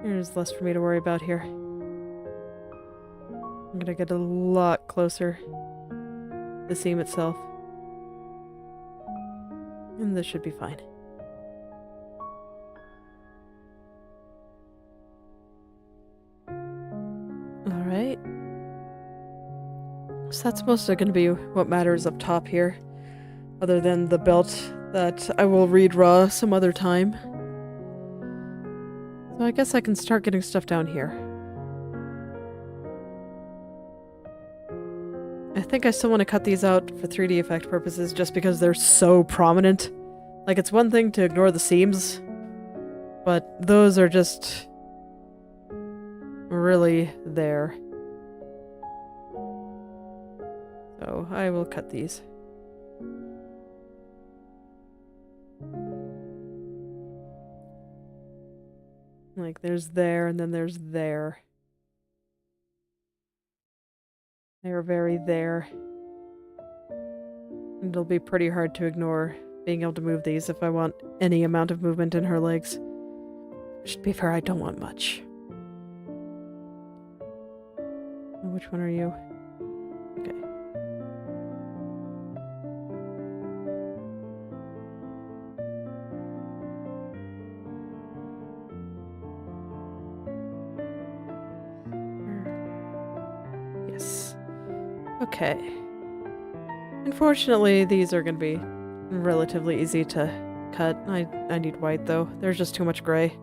there's less for me to worry about here. I'm gonna get a lot closer to the seam itself. And this should be fine. Alright. So that's mostly going to be what matters up top here. Other than the belt that I will redraw some other time. So I guess I can start getting stuff down here. I think I still want to cut these out for 3D effect purposes just because they're so prominent. Like, it's one thing to ignore the seams, but those are just really there. So I will cut these. Like, there's there, and then there's there. They're very there. And it'll be pretty hard to ignore being able to move these if I want any amount of movement in her legs. Which, to be fair, I don't want much. Which one are you? Okay. Yes. Okay. Unfortunately, these are going to be relatively easy to cut. I need white, though. There's just too much gray.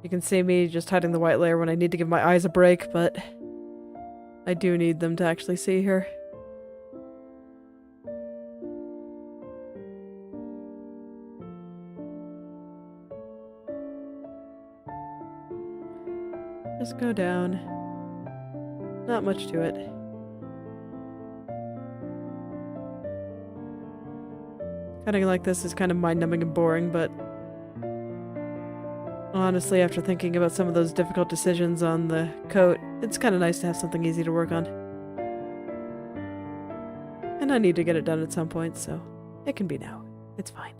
You can see me just hiding the white layer when I need to give my eyes a break, but I do need them to actually see her. Just go down. Not much to it. Cutting like this is kind of mind-numbing and boring, but honestly, after thinking about some of those difficult decisions on the coat, it's kind of nice to have something easy to work on. And I need to get it done at some point, so it can be now. It's fine.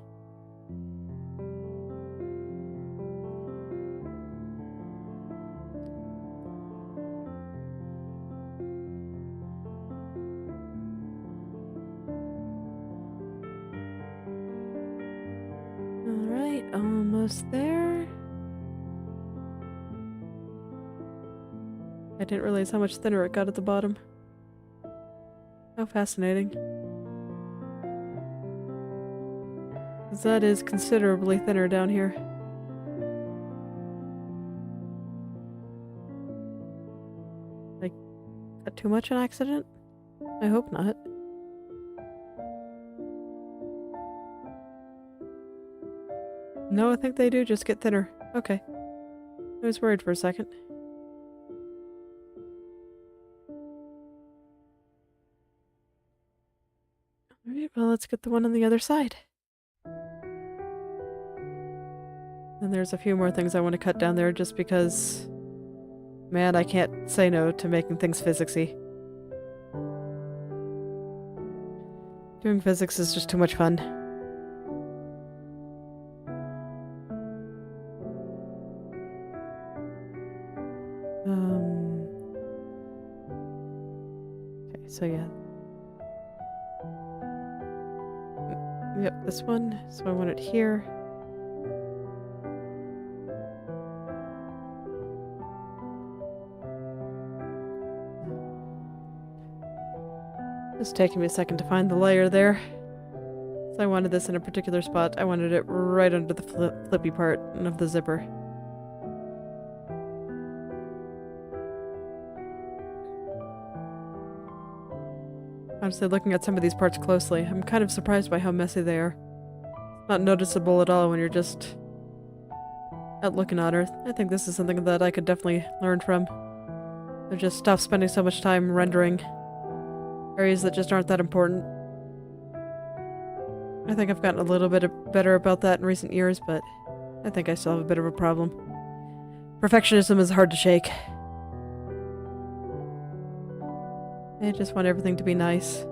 almost there. I didn't realize how much thinner it got at the bottom. How fascinating. 'Cause that is considerably thinner down here. Like, got too much on accident? I hope not. No, I think they do just get thinner. Okay. I was worried for a second. Alright, well, let's get the one on the other side. And there's a few more things I want to cut down there just because... Man, I can't say no to making things physicsy. Doing physics is just too much fun. Okay, so yeah. Yep, this one. So I want it here. It's taking me a second to find the layer there. So I wanted this in a particular spot. I wanted it right under the flippy part of the zipper. Honestly, looking at some of these parts closely, I'm kind of surprised by how messy they are. Not noticeable at all when you're just out looking at her. I think this is something that I could definitely learn from. I just stop spending so much time rendering areas that just aren't that important. I think I've gotten a little bit better about that in recent years, but I think I still have a bit of a problem. Perfectionism is hard to shake. I just want everything to be nice.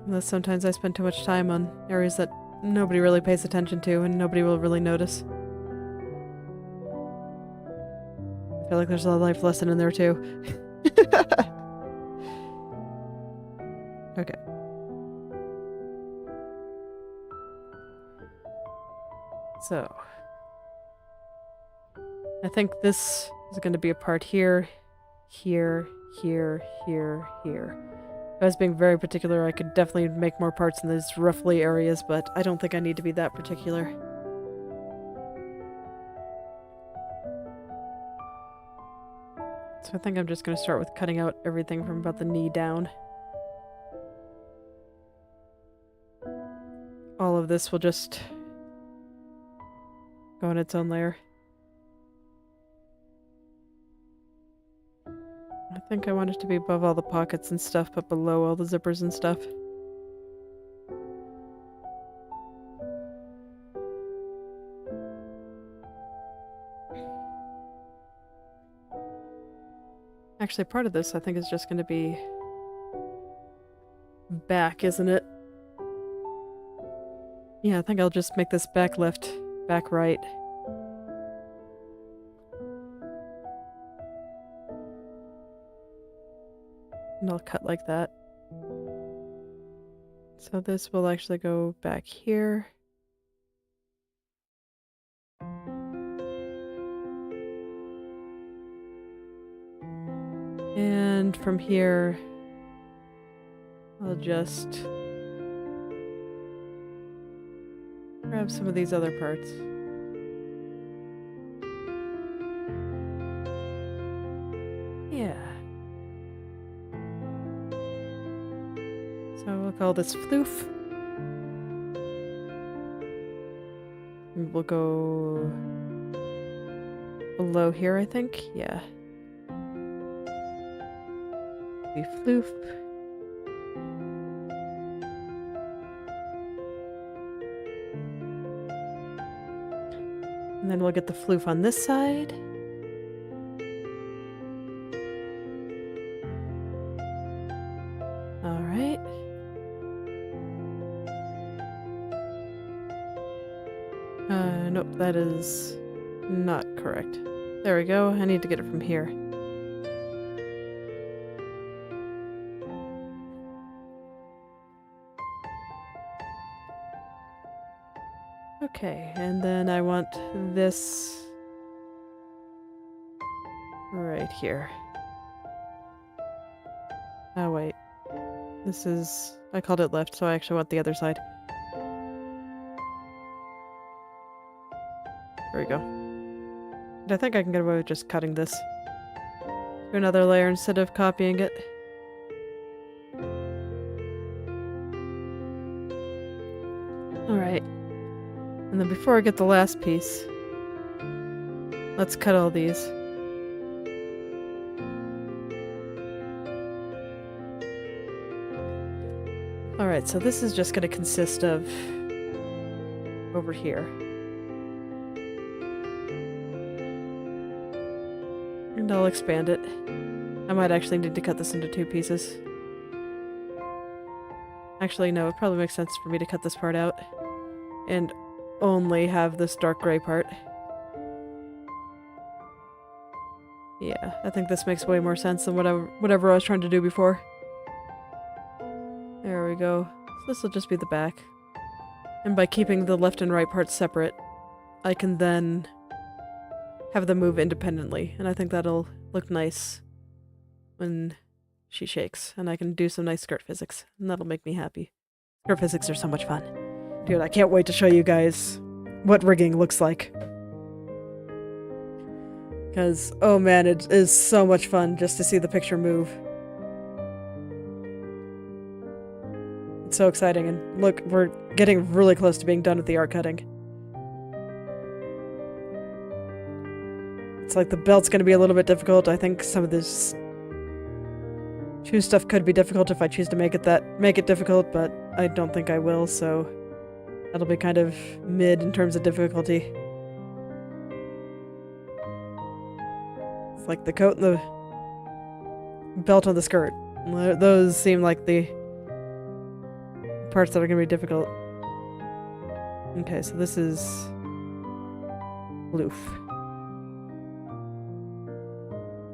Unless sometimes I spend too much time on areas that nobody really pays attention to and nobody will really notice. I feel like there's a life lesson in there too. Okay. So. I think this is going to be a part here, here, here, here, here. If I was being very particular, I could definitely make more parts in these roughly areas, but I don't think I need to be that particular. So I think I'm just going to start with cutting out everything from about the knee down. All of this will just go in its own layer. I think I want it to be above all the pockets and stuff, but below all the zippers and stuff. Actually, part of this I think is just going to be back, isn't it? Yeah, I think I'll just make this back left, back right. And I'll cut like that. So this will actually go back here. And from here, I'll just grab some of these other parts. Yeah. So we'll call this floof. And we'll go below here, I think. Yeah. Be floof. And then we'll get the floof on this side. Alright. Nope, that is not correct. There we go. I need to get it from here. Okay, and then I want this right here. Oh wait, this is... I called it left, so I actually want the other side. There we go. And I think I can get away with just cutting this to another layer instead of copying it. Alright. And then before I get the last piece, let's cut all these. Alright, so this is just going to consist of over here. And I'll expand it. I might actually need to cut this into 2 pieces. Actually, no, it probably makes sense for me to cut this part out and only have this dark gray part. Yeah, I think this makes way more sense than whatever I was trying to do before. There we go. So this will just be the back. And by keeping the left and right parts separate, I can then have them move independently, and I think that'll look nice when she shakes, and I can do some nice skirt physics, and that'll make me happy. Skirt physics are so much fun. Dude, I can't wait to show you guys what rigging looks like. Because, oh man, it is so much fun just to see the picture move. It's so exciting, and look, we're getting really close to being done with the art cutting. It's like the belt's gonna be a little bit difficult. I think some of this shoe stuff could be difficult if I choose to make it difficult, but I don't think I will, so that'll be kind of mid in terms of difficulty. It's like the coat and the belt on the skirt. Those seem like the parts that are gonna be difficult. Okay, so this is floof.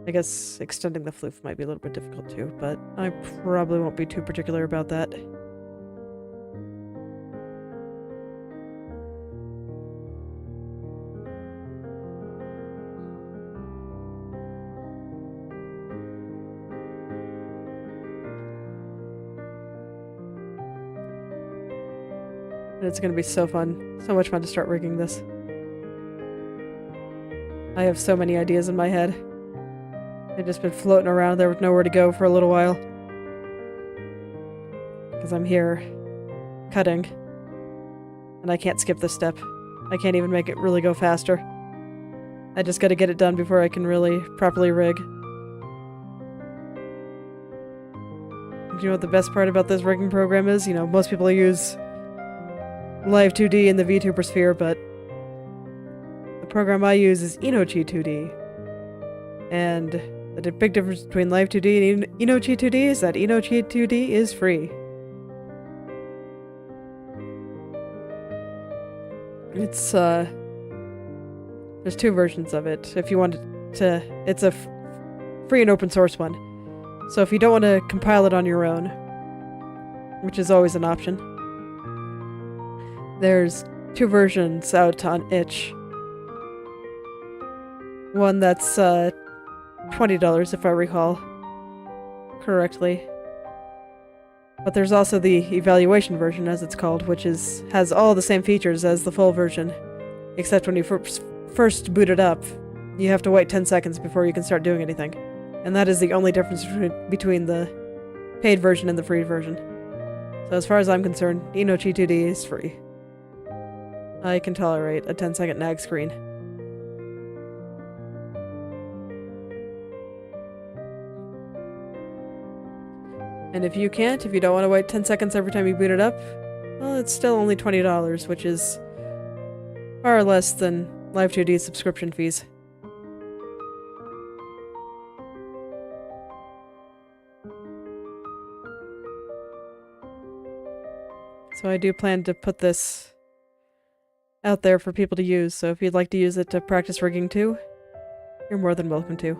I guess extending the floof might be a little bit difficult too, but I probably won't be too particular about that. And it's gonna be so fun. So much fun to start rigging this. I have so many ideas in my head. They've just been floating around there with nowhere to go for a little while. Because I'm here cutting. And I can't skip this step. I can't even make it really go faster. I just gotta get it done before I can really properly rig. Do you know what the best part about this rigging program is? You know, most people use Live 2D in the VTuber sphere, but the program I use is Inochi 2D. And the big difference between Live 2D and Inochi 2D is that Inochi 2D is free. It's, there's 2 versions of it. If you want to, it's a free and open source one. So if you don't want to compile it on your own, which is always an option, there's 2 versions out on itch. One that's, $20 if I recall correctly. But there's also the evaluation version, as it's called, which has all the same features as the full version, except when you first boot it up, you have to wait 10 seconds before you can start doing anything. And that is the only difference between the paid version and the free version. So as far as I'm concerned, Inochi 2D is free. I can tolerate a 10-second nag screen. And if you don't want to wait 10 seconds every time you boot it up, well, it's still only $20, which is far less than Live 2D's subscription fees. So I do plan to put this out there for people to use, so if you'd like to use it to practice rigging too, you're more than welcome to.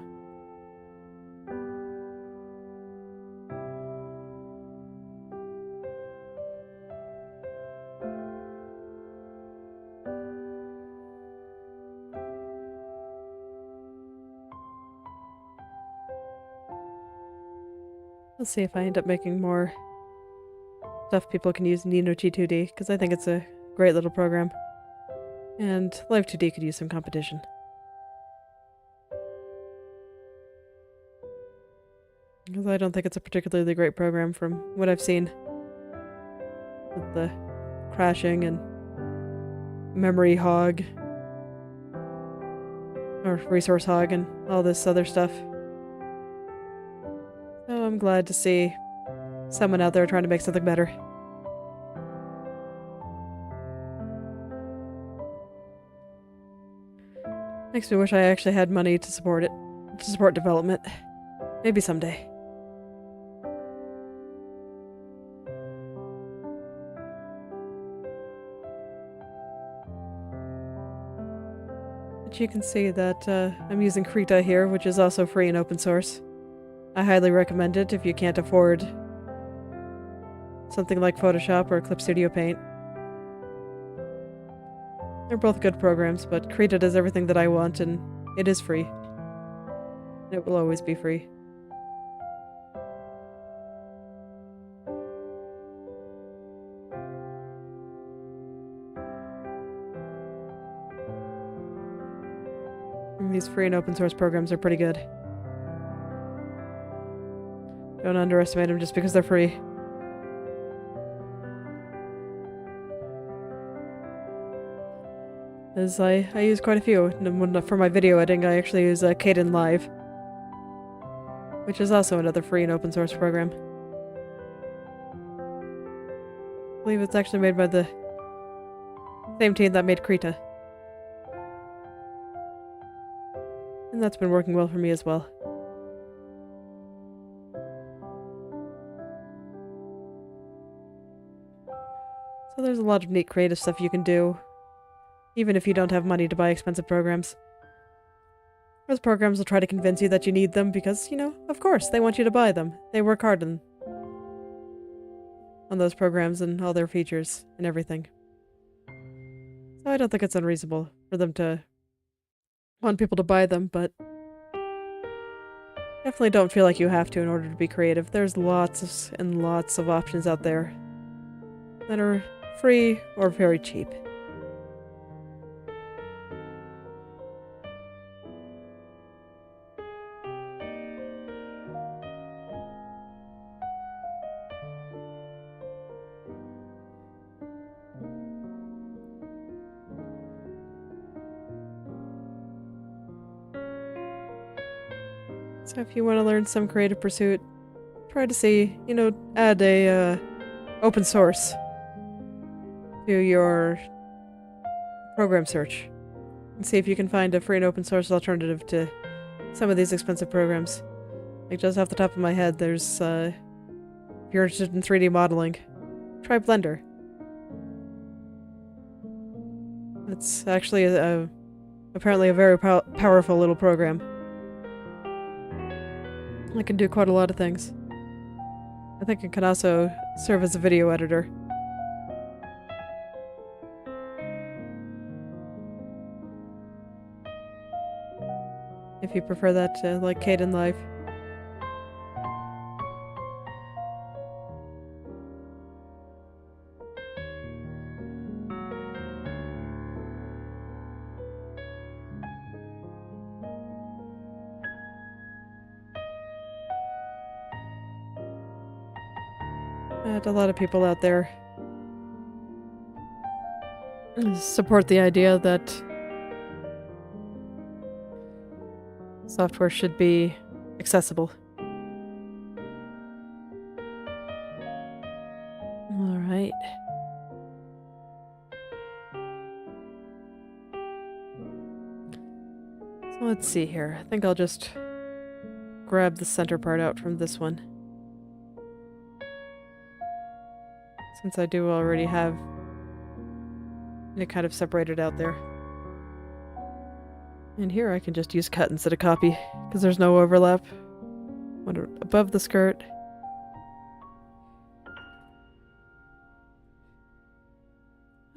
Let's see if I end up making more stuff people can use in Nino G2D, because I think it's a great little program. And Live 2D could use some competition. Because I don't think it's a particularly great program from what I've seen. With the crashing and memory hog. Or resource hog and all this other stuff. So I'm glad to see someone out there trying to make something better. Makes me wish I actually had money to support it. To support development. Maybe someday. But you can see that I'm using Krita here, which is also free and open source. I highly recommend it if you can't afford something like Photoshop or Clip Studio Paint. They're both good programs, but Krita does everything that I want, and it is free. It will always be free. And these free and open source programs are pretty good. Don't underestimate them just because they're free. As I use quite a few. For my video editing, I actually use Kden Live, which is also another free and open source program. I believe it's actually made by the same team that made Krita. And that's been working well for me as well. So there's a lot of neat creative stuff you can do, even if you don't have money to buy expensive programs. Those programs will try to convince you that you need them because, you know, of course, they want you to buy them. They work hard on those programs and all their features and everything. So I don't think it's unreasonable for them to want people to buy them, but definitely don't feel like you have to in order to be creative. There's lots and lots of options out there that are free or very cheap. So if you want to learn some creative pursuit, try to see, you know, add a open source to your program search and see if you can find a free and open source alternative to some of these expensive programs. Like just off the top of my head, there's if you're interested in 3D modeling, try Blender. It's actually apparently a very powerful little program. It can do quite a lot of things. I think it can also serve as a video editor. If you prefer that to, like, Kden Live. A lot of people out there support the idea that software should be accessible. All right. So let's see here. I think I'll just grab the center part out from this one, since I do already have it kind of separated out there. And here I can just use cut instead of copy, because there's no overlap. Above the skirt.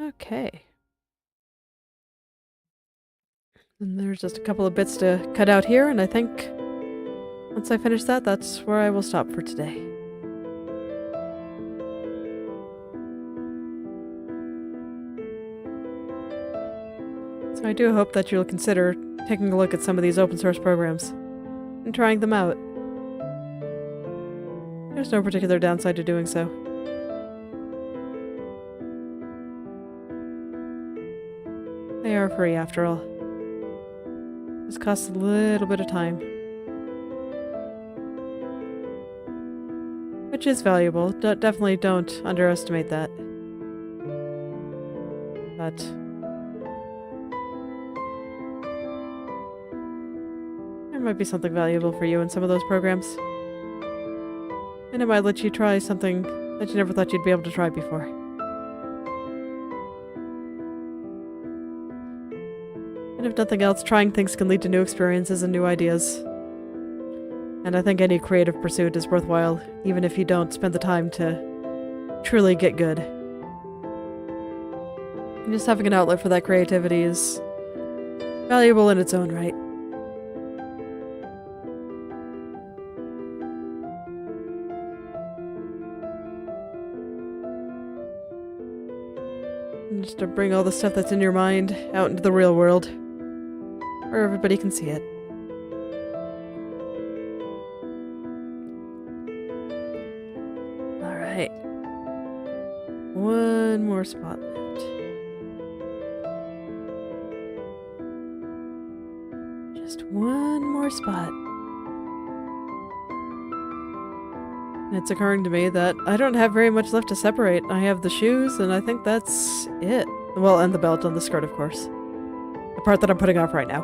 Okay. And there's just a couple of bits to cut out here, and I think once I finish that, that's where I will stop for today. So I do hope that you'll consider taking a look at some of these open source programs and trying them out. There's no particular downside to doing so. They are free after all. Just costs a little bit of time. Which is valuable. Definitely don't underestimate that. But there might be something valuable for you in some of those programs. And it might let you try something that you never thought you'd be able to try before. And if nothing else, trying things can lead to new experiences and new ideas. And I think any creative pursuit is worthwhile, even if you don't spend the time to truly get good. And just having an outlet for that creativity is valuable in its own right. And just to bring all the stuff that's in your mind out into the real world, where everybody can see it. Alright. One more spot left. Just one more spot. And it's occurring to me that I don't have very much left to separate. I have the shoes, and I think that's it. Well, and the belt and the skirt, of course. The part that I'm putting off right now.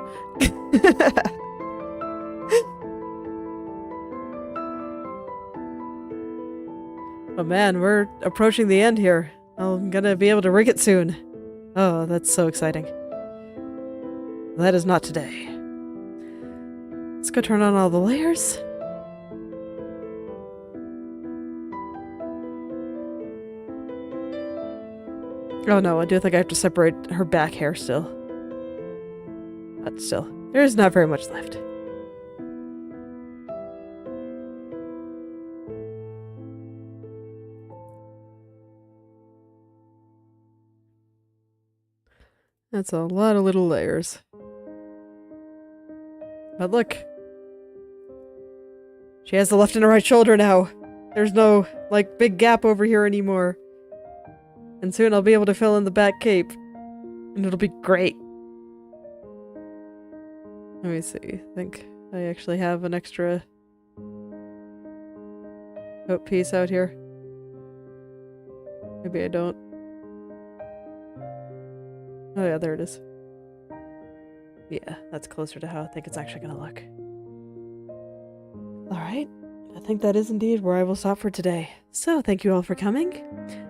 Oh man, we're approaching the end here. I'm gonna be able to rig it soon. Oh, that's so exciting. That is not today. Let's go turn on all the layers. Oh no, I do think I have to separate her back hair still. But still, there's not very much left. That's a lot of little layers. But look. She has the left and the right shoulder now. There's no, like, big gap over here anymore. And soon I'll be able to fill in the back cape. And it'll be great. Let me see. I think I actually have an extra coat piece out here. Maybe I don't. Oh yeah, there it is. Yeah, that's closer to how I think it's actually gonna look. Alright, I think that is indeed where I will stop for today. So, thank you all for coming.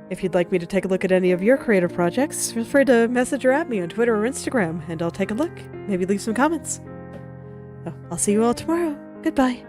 If you'd like me to take a look at any of your creative projects, feel free to message or at me on Twitter or Instagram, and I'll take a look. Maybe leave some comments. So, I'll see you all tomorrow. Goodbye.